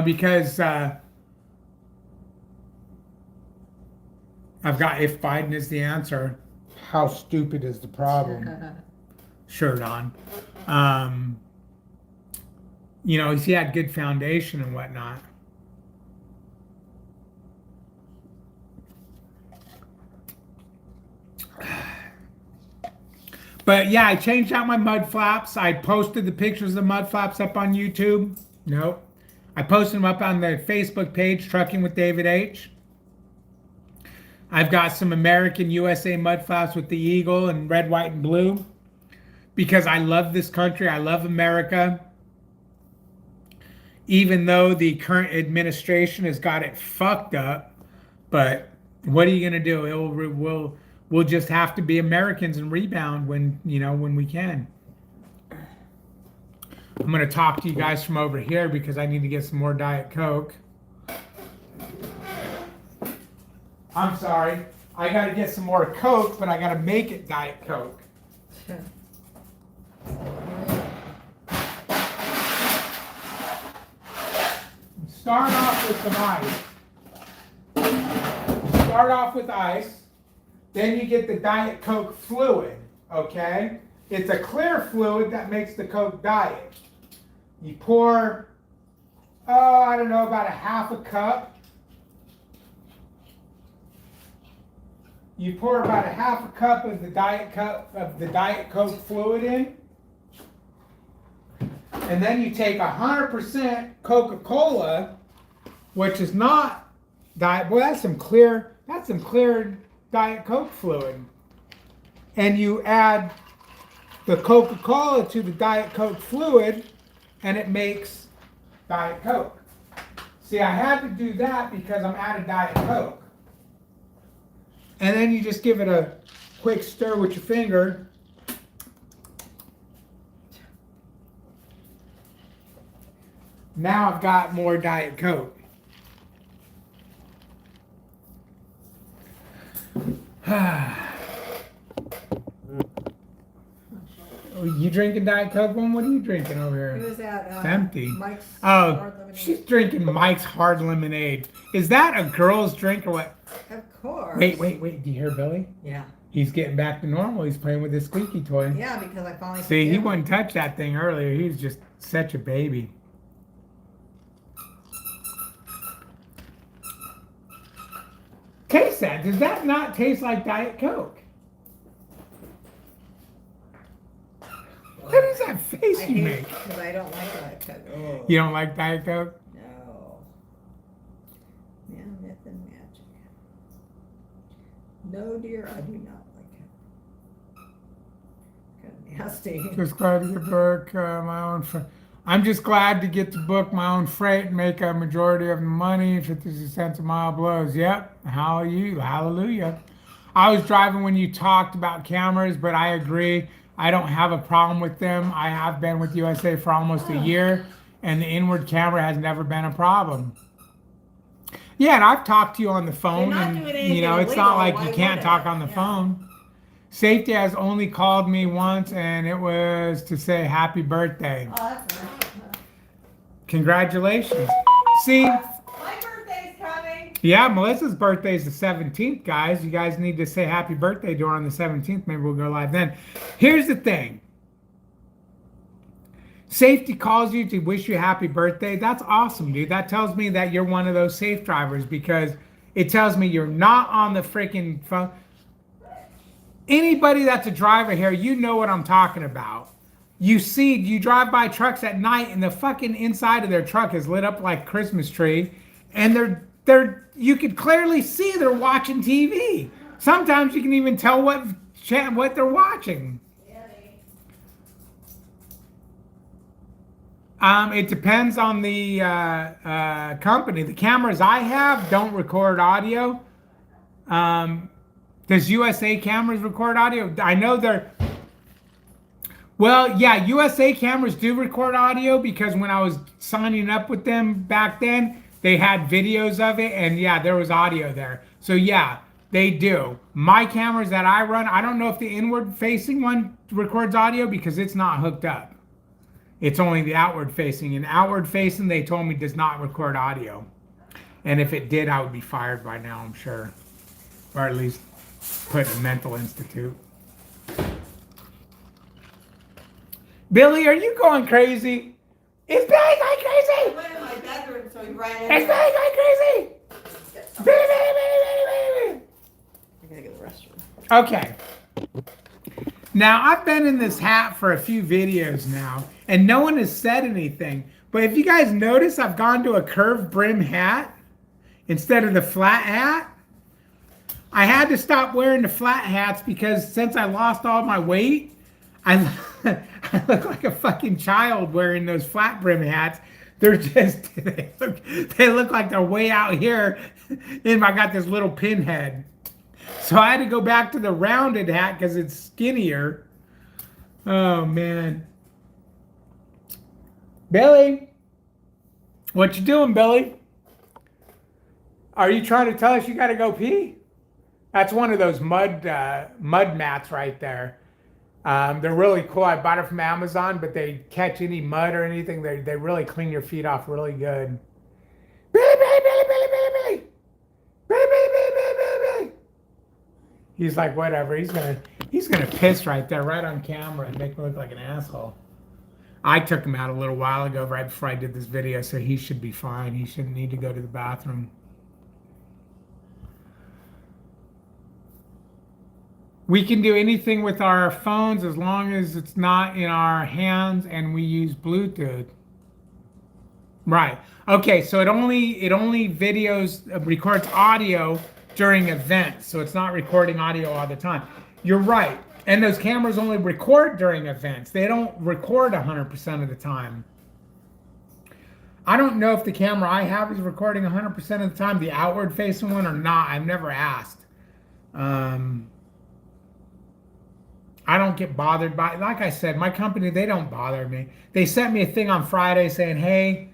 Because I've got, if Biden is the answer, how stupid is the problem? Shirt on. He had good foundation and whatnot. But yeah, I changed out my mud flaps. I posted the pictures of the mud flaps up on YouTube. Nope. I posted them up on the Facebook page, Trucking with David H. I've got some American USA mud flaps with the eagle and red, white, and blue. Because I love this country. I love America. Even though the current administration has got it fucked up. But what are you going to do? We'll just have to be Americans and rebound when we can. I'm going to talk to you guys from over here because I need to get some more Diet Coke. I'm sorry. I got to get some more Coke, but I got to make it Diet Coke. Start off with some ice. Start off with ice. Then you get the Diet Coke fluid, okay? It's a clear fluid that makes the Coke Diet. You pour, I don't know, about a half a cup. You pour about a half a cup of the Diet Coke fluid in. And then you take 100% Coca-Cola, which is not Diet, boy, that's some clear Diet Coke fluid. And you add the Coca-Cola to the Diet Coke fluid, and it makes Diet Coke. See, I had to do that because I'm out of Diet Coke. And then you just give it a quick stir with your finger. Now I've got more Diet Coke. You drinking Diet Coke, one? What are you drinking over here? It was at It's empty. Mike's Oh, Hard Lemonade. she's drinking Mike's Hard Lemonade. Is that a girl's drink or what? Of course. Wait. Do you hear Billy? Yeah. He's getting back to normal. He's playing with his squeaky toy. Yeah, because I finally See, he forgive him. wouldn't touch that thing earlier. He was just such a baby. Taste that. Does that not taste like Diet Coke? What is that face I you hate make? it because I don't like Diet Coke. Oh. You don't like Diet Coke? No. Yeah, myth and magic. No, dear, I do not like it. Kind of nasty. Just glad to get to book my own. I'm just glad to get to book my own freight and make a majority of the money. 50 cents a mile blows. Yep. Hallelujah. I was driving when you talked about cameras, but I agree. I don't have a problem with them. I have been with USA for almost a year, and the inward camera has never been a problem. Yeah, and I've talked to you on the phone, not and doing anything it's not illegal. like Why you can't would talk I? on the Yeah. phone. Safety has only called me once, and it was to say happy birthday. Oh, that's nice. Congratulations. See, My birthday's coming. yeah, Melissa's birthday is the 17th, guys. You guys need to say happy birthday to her on the 17th. Maybe we'll go live then. Here's the thing. Safety calls you to wish you happy birthday. That's awesome, dude. That tells me that you're one of those safe drivers because it tells me you're not on the freaking phone. Anybody that's a driver here, you know what I'm talking about. You drive by trucks at night and the fucking inside of their truck is lit up like a Christmas tree, and you could clearly see they're watching TV. Sometimes you can even tell what they're watching. It depends on the company. The cameras I have don't record audio. Does USA cameras record audio? I know they're... Well, yeah, USA cameras do record audio because when I was signing up with them back then, they had videos of it, and yeah, there was audio there. So yeah, they do. My cameras that I run, I don't know if the inward-facing one records audio because it's not hooked up. It's only the outward-facing. And outward-facing, they told me, does not record audio. And if it did, I would be fired by now, I'm sure. Or at least put in a mental institute. Billy, are you going crazy? Is Billy going crazy? I went in my bedroom, so he ran in. Is Billy going crazy? Billy, Billy, Billy, Billy, Billy. I gotta go to the restroom. Okay. Now, I've been in this hat for a few videos now, and no one has said anything. But if you guys notice, I've gone to a curved brim hat instead of the flat hat. I had to stop wearing the flat hats because since I lost all my weight, I look like a fucking child wearing those flat brim hats. They're just, they look like they're way out here, and I got this little pinhead. So I had to go back to the rounded hat because it's skinnier. Oh, man. Billy? What you doing, Billy? Are you trying to tell us you got to go pee? That's one of those mud mats right there. They're really cool. I bought it from Amazon, but they catch any mud or anything. They really clean your feet off really good. Billy, Billy, Billy, Billy, Billy, Billy. Billy, Billy, Billy, Billy, Billy, Billy. He's like, whatever. He's gonna piss right there, right on camera, and make me look like an asshole. I took him out a little while ago, right before I did this video, so he should be fine. He shouldn't need to go to the bathroom. We can do anything with our phones as long as it's not in our hands and we use Bluetooth. Right. Okay, so it only records audio during events, so it's not recording audio all the time. You're right. And those cameras only record during events. They don't record 100% of the time. I don't know if the camera I have is recording 100% of the time, the outward facing one or not. I've never asked. I don't get bothered by, like I said, my company, they don't bother me. They sent me a thing on Friday saying, hey,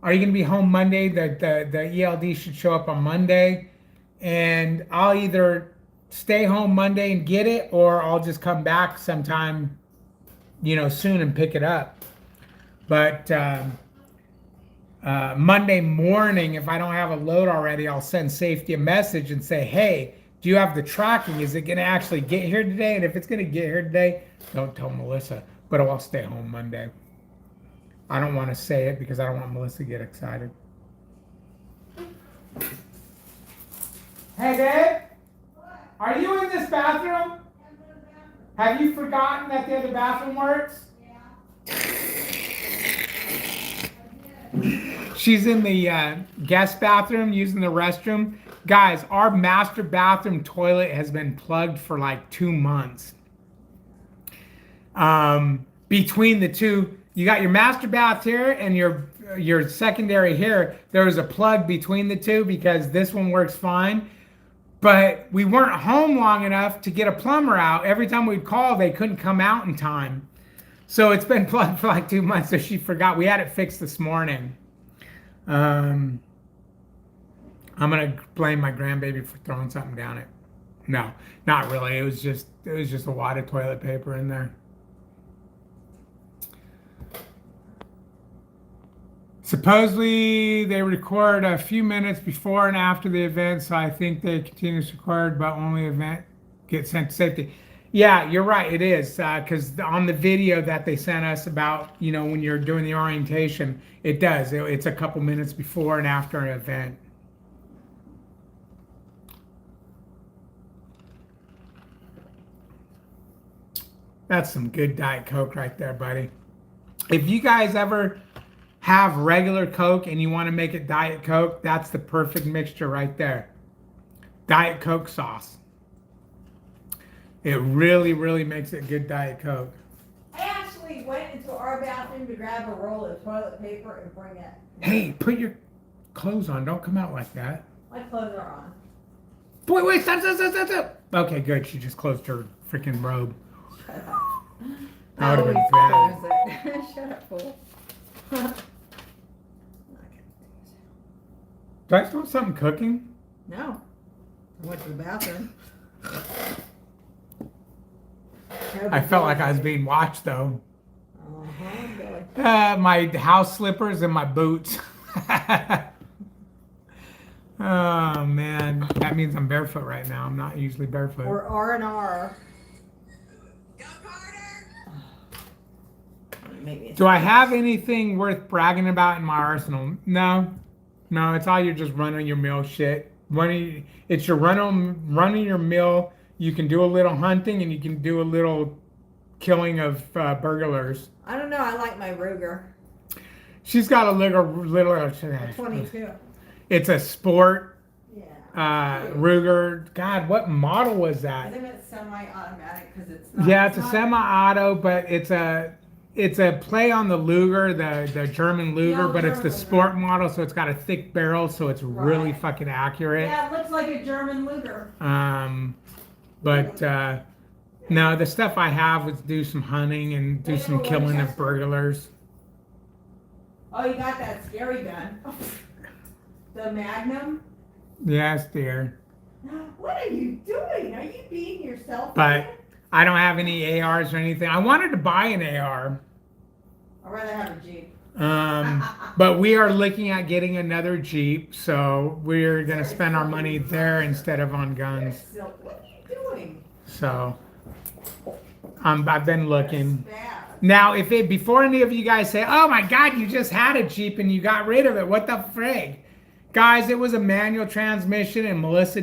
are you going to be home Monday? The ELD should show up on Monday. And I'll either stay home Monday and get it, or I'll just come back sometime, soon and pick it up. But Monday morning, if I don't have a load already, I'll send safety a message and say, hey, do you have the tracking? Is it going to actually get here today? And if it's going to get here today, don't tell Melissa, but I'll stay home Monday. I don't want to say it because I don't want Melissa to get excited. Hey, babe? What? Are you in this bathroom? Have you forgotten that the other bathroom works? Yeah. She's in the guest bathroom using the restroom. Guys, our master bathroom toilet has been plugged for like 2 months. Between the two, you got your master bath here and your secondary here. There was a plug between the two because this one works fine. But we weren't home long enough to get a plumber out. Every time we'd call, they couldn't come out in time. So it's been plugged for like 2 months, so she forgot. We had it fixed this morning. I'm gonna blame my grandbaby for throwing something down it. No, not really. It was just a wad of toilet paper in there. Supposedly they record a few minutes before and after the event, so I think they continue to record, but only event gets sent to safety. Yeah, you're right. It is because on the video that they sent us about when you're doing the orientation, it does. It's a couple minutes before and after an event. That's some good Diet Coke right there, buddy. If you guys ever have regular Coke and you want to make it Diet Coke, that's the perfect mixture right there. Diet Coke sauce. It really, really makes it good Diet Coke. I actually went into our bathroom to grab a roll of toilet paper and bring it. Hey, put your clothes on. Don't come out like that. My clothes are on. Boy, wait, stop. Okay, good. She just closed her freaking robe. That would have been bad. Shut up, fool. Do I smell something cooking? No. I went to the bathroom. I felt like I was being watched, though. Billy. My house slippers and my boots. Oh, man. That means I'm barefoot right now. I'm not usually barefoot. We're R&R. Do I have anything worth bragging about in my arsenal? No, it's all you're just running your mill shit. It's your running your mill. You can do a little hunting and you can do a little killing of burglars. I don't know. I like my Ruger. She's got a little 22. It's a sport. Yeah. Ruger. God, what model was that? Isn't it semi-automatic? Because it's not. Yeah, it's a semi-auto, but it's a play on the Luger, the German Luger, Yeah, but it's the German sport Luger. model, so it's got a thick barrel, so it's really Right. fucking accurate. Yeah, it looks like a German Luger. But no, the stuff I have is do some hunting and do some killing of burglars. Oh, you got that scary gun. The Magnum? Yes, dear. What are you doing? Are you beating yourself? But I don't have any ARs or anything. I wanted to buy an AR. I'd rather have a Jeep. But we are looking at getting another Jeep, so we're gonna spend our money there instead of on guns. What are you doing? So I've been looking. That's bad. Now, before any of you guys say, "Oh my God, you just had a Jeep and you got rid of it," what the frig? Guys, it was a manual transmission, and Melissa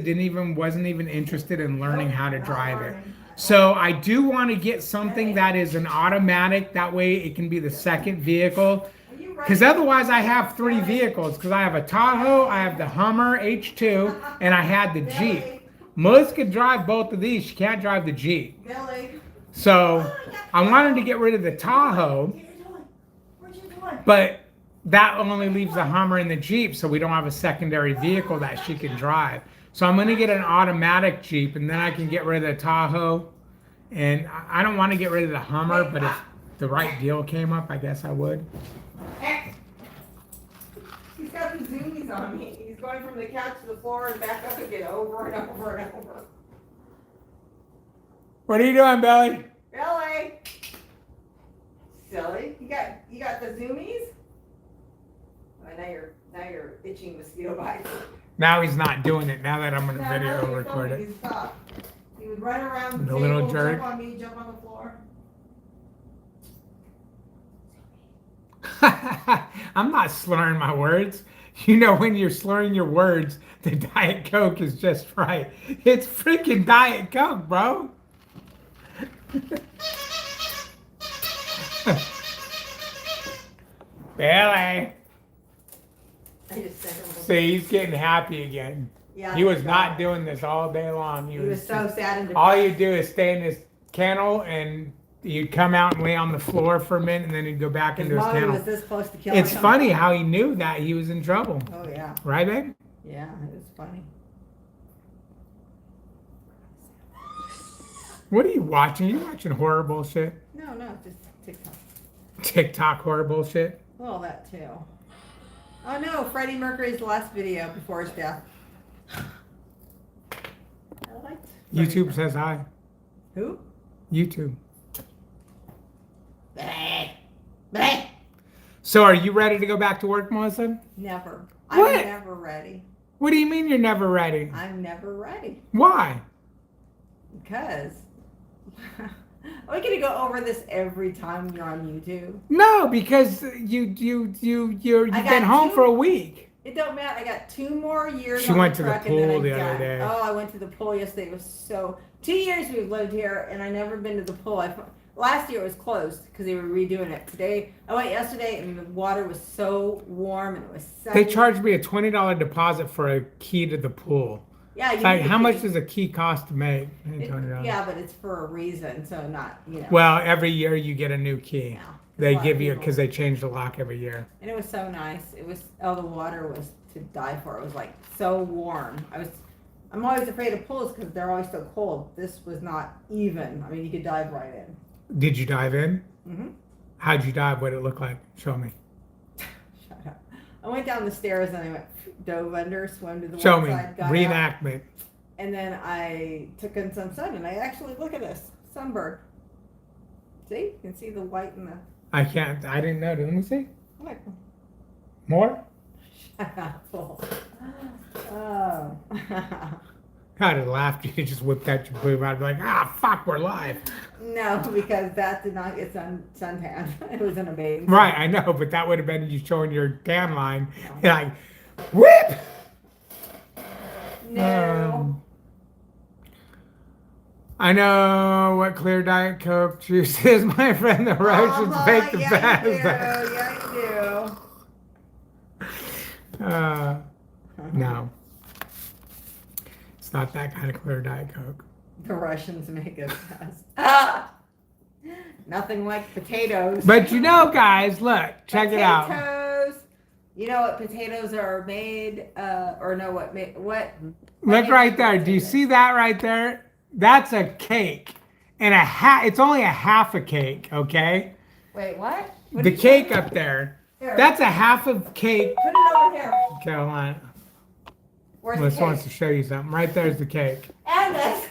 wasn't even interested in learning how to drive it. So I do want to get something that is an automatic. That way, it can be the second vehicle. Because otherwise, I have 3 vehicles. Because I have a Tahoe, I have the Hummer H2, and I had the Jeep. Melissa could drive both of these. She can't drive the Jeep. So I wanted to get rid of the Tahoe. But that only leaves the Hummer and the Jeep, so we don't have a secondary vehicle that she can drive. So I'm gonna get an automatic Jeep, and then I can get rid of the Tahoe. And I don't want to get rid of the Hummer, but if the right deal came up, I guess I would. He's got the zoomies on me. He's going from the couch to the floor and back up again over and over and over. What are you doing, Billy? Billy! Silly. You got the zoomies? Oh, now you're itching mosquito bites. Now he's not doing it. Now that I'm going to No, video no, record it. He stopped. He would run around the The little table, jerk. jump on me, jump on the floor. I'm not slurring my words. You know, when you're slurring your words, the Diet Coke is just right. It's freaking Diet Coke, bro. Billy. I just sent him. See, he's getting happy again. Yeah, He was not doing this all day long. He was so sad and depressed. All you do is stay in his kennel, and you'd come out and lay on the floor for a minute, and then he'd go back into his mommy kennel. was this close to killing It's him. funny how he knew that he was in trouble. Oh yeah, Right, babe? yeah, it was funny. What are you watching? You watching horror bullshit? No, just TikTok. TikTok horror bullshit? Well, that too. Oh no, Freddie Mercury's last video before his death. I liked Freddie YouTube Mercury. says hi. Who? YouTube. Bleh. Bleh. So are you ready to go back to work, Melissa? Never. What? I'm never ready. What do you mean you're never ready? I'm never ready. Why? Because are we gonna go over this every time you're on YouTube? No, because you've I got been home two- for a week. It don't matter. I got 2 more years. She on went the to the truck and then pool I'm the other done. day. Oh, I went to the pool yesterday. It was so 2 years we've lived here, and I never been to the pool. Last year it was closed because they were redoing it. Today I went yesterday, and the water was so warm and it was sunny. They charged me a $20 deposit for a key to the pool. Yeah, you It's like, need how to much keep- does a key cost to make? $20. Yeah, but it's for a reason, so not Well, every year you get a new key. Yeah. They A lot of give you people- because they change the lock every year. And it was so nice. It was the water was to die for. It was like so warm. I'm always afraid of pools because they're always so cold. This was not even. I mean, you could dive right in. Did you dive in? Mm-hmm. How'd you dive? What did it look like? Show me. Shut up. I went down the stairs and I dove under, swam to the Show one me. side, got out, Reenactment. and then I took in some sun. And I actually look at this sunbird. See, you can see the white and the. I can't. I didn't know. Let me see. Look. More? Shut up. Oh. I'd have laughed. You just whipped out your boob. I'd be like, fuck, we're live. No, because that did not get suntan. It was in a bathing. Right, I know, but that would have been you showing your tan line. You're like, whip! No. I know what clear Diet Coke juice is, my friend. The Russians make the best. Yeah, you do. No. It's not that kind of clear Diet Coke. The Russians make it best. Nothing like potatoes. But you know, guys, look, check it out. Potatoes. You know what potatoes are made, or know what? Look right there. Do you see that right there? That's a cake. And it's only a half a cake, okay? Wait, what? The cake up there. Here. That's a half of cake. Put it over here. Okay, hold on. Where's Melissa the wants to cake? show you something. Right there's the cake. And this.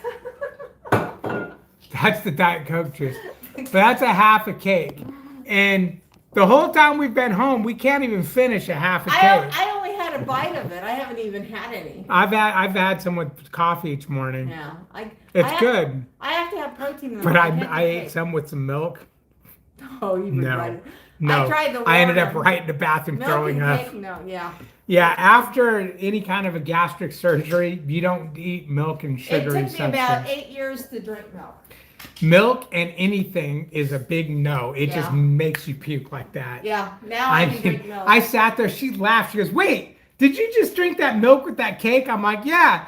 That's the Diet Coke juice. But that's a half a cake. And the whole time we've been home, we can't even finish a half a cake. I only had a bite of it. I haven't even had any. I've had some with coffee each morning. Yeah, It's good. I have to have protein in it. But can't do I ate cake. some with some milk. Oh, you would No. write it. No. I tried the I ended up water. right in the bathroom Milk throwing and up. cake, no, yeah. Yeah, after any kind of a gastric surgery, you don't eat milk and It sugary took me about substance. 8 years to drink milk. Milk and anything is a big no. It just Yeah. makes you puke like that. Yeah, now I can drink milk. I sat there, she laughed. She goes, wait, did you just drink that milk with that cake? I'm like, yeah.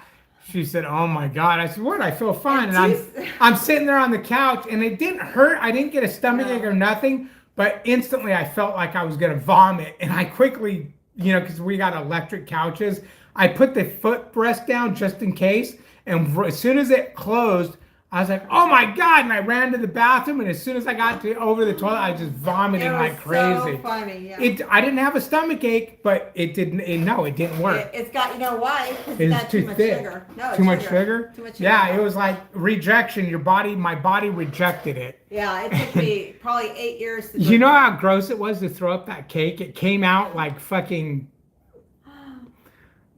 She said, oh my God. I said, what? I feel fine. And I'm sitting there on the couch and it didn't hurt. I didn't get a stomachache No. or nothing. but instantly I felt like I was gonna vomit, and I quickly, because we got electric couches, I put the footrest down just in case, and as soon as it closed, I was like, "Oh my God!" And I ran to the bathroom, and as soon as I got to over the toilet, I was just vomiting like crazy. So funny, yeah. I didn't have a stomach ache, but it didn't. It didn't work. It's got, you know why? It's got too much thick. sugar. No, it's Too much sugar? Too much sugar. Yeah, it was like rejection. My body rejected it. Yeah, it took me probably 8 years to You know how gross it was to throw up that cake? It came out like fucking.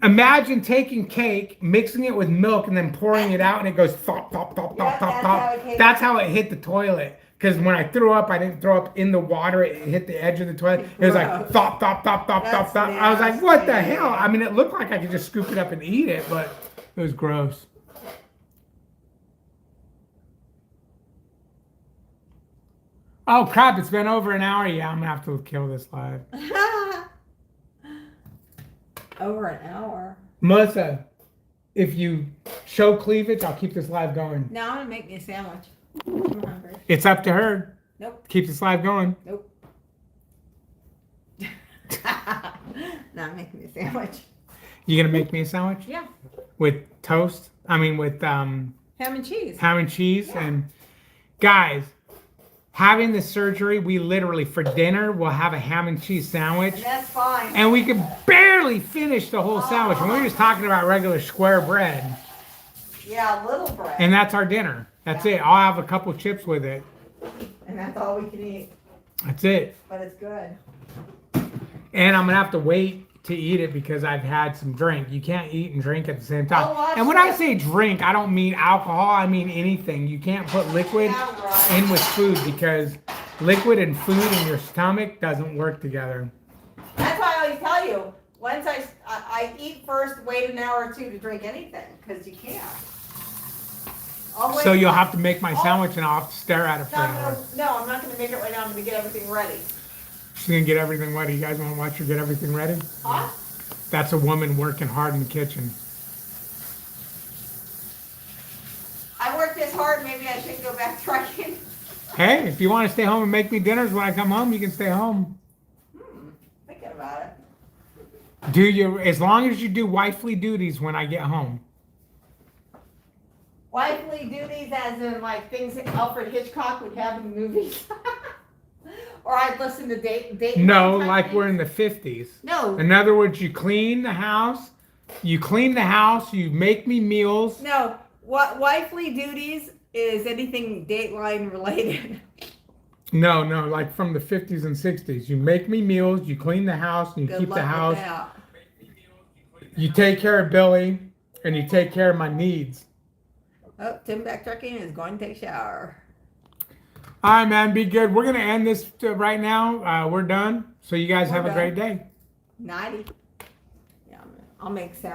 Imagine taking cake, mixing it with milk, and then pouring it out, and it goes thop, thop, thop, thop, thop, thop. That's how it hit the toilet. Because when I threw up, I didn't throw up in the water. It hit the edge of the toilet. It was like thop, thop, thop, thop, thop, thop. I was like, what the hell? I mean, it looked like I could just scoop it up and eat it, but it was gross. Oh, crap. It's been over an hour. Yeah, I'm going to have to kill this live. Over an hour. Melissa, if you show cleavage, I'll keep this live going. Now I'm going to make me a sandwich. I'm hungry. It's up to her. Nope. Keep this live going. Nope. Now I'm making me a sandwich. You gonna make me a sandwich? Yeah. With toast? I mean with ham and cheese. Ham and cheese. Yeah. And guys, having the surgery, we literally for dinner we'll have a ham and cheese sandwich. And that's fine. And we could barely finish the whole sandwich. And we're just talking about regular square bread. Yeah, little bread. And that's our dinner. That's it. I'll have a couple chips with it. And that's all we can eat. That's it. But it's good. And I'm gonna have to wait to eat it because I've had some drink. You can't eat and drink at the same time. Oh, and when I say drink, I don't mean alcohol. I mean anything. You can't put liquid in with food because liquid and food in your stomach doesn't work together. That's why I always tell you, once I eat first, wait an hour or two to drink anything because you can't. So you'll have to make my sandwich and I'll have to stare at it for an hour. No, I'm not going to make it right now. I'm going to get everything ready. She's going to get everything ready. You guys want to watch her get everything ready? Huh? That's a woman working hard in the kitchen. I worked this hard, maybe I should go back trucking. Hey, if you want to stay home and make me dinners when I come home, you can stay home. Thinking about it. As long as you do wifely duties when I get home. Wifely duties as in like things that Alfred Hitchcock would have in movies. Or I'd listen to date. No, like we're in the 50s. No. In other words, you clean the house, you make me meals. No, what wifely duties is anything Dateline related. No, like from the 50s and 60s. You make me meals, you clean the house, and you keep the house. You take care of Billy, and you take care of my needs. Oh, Tim back trucking is going to take a shower. All right, man, be good. We're going to end this right now. We're done. So you guys have a great day. 90. Yeah, I'll make sound.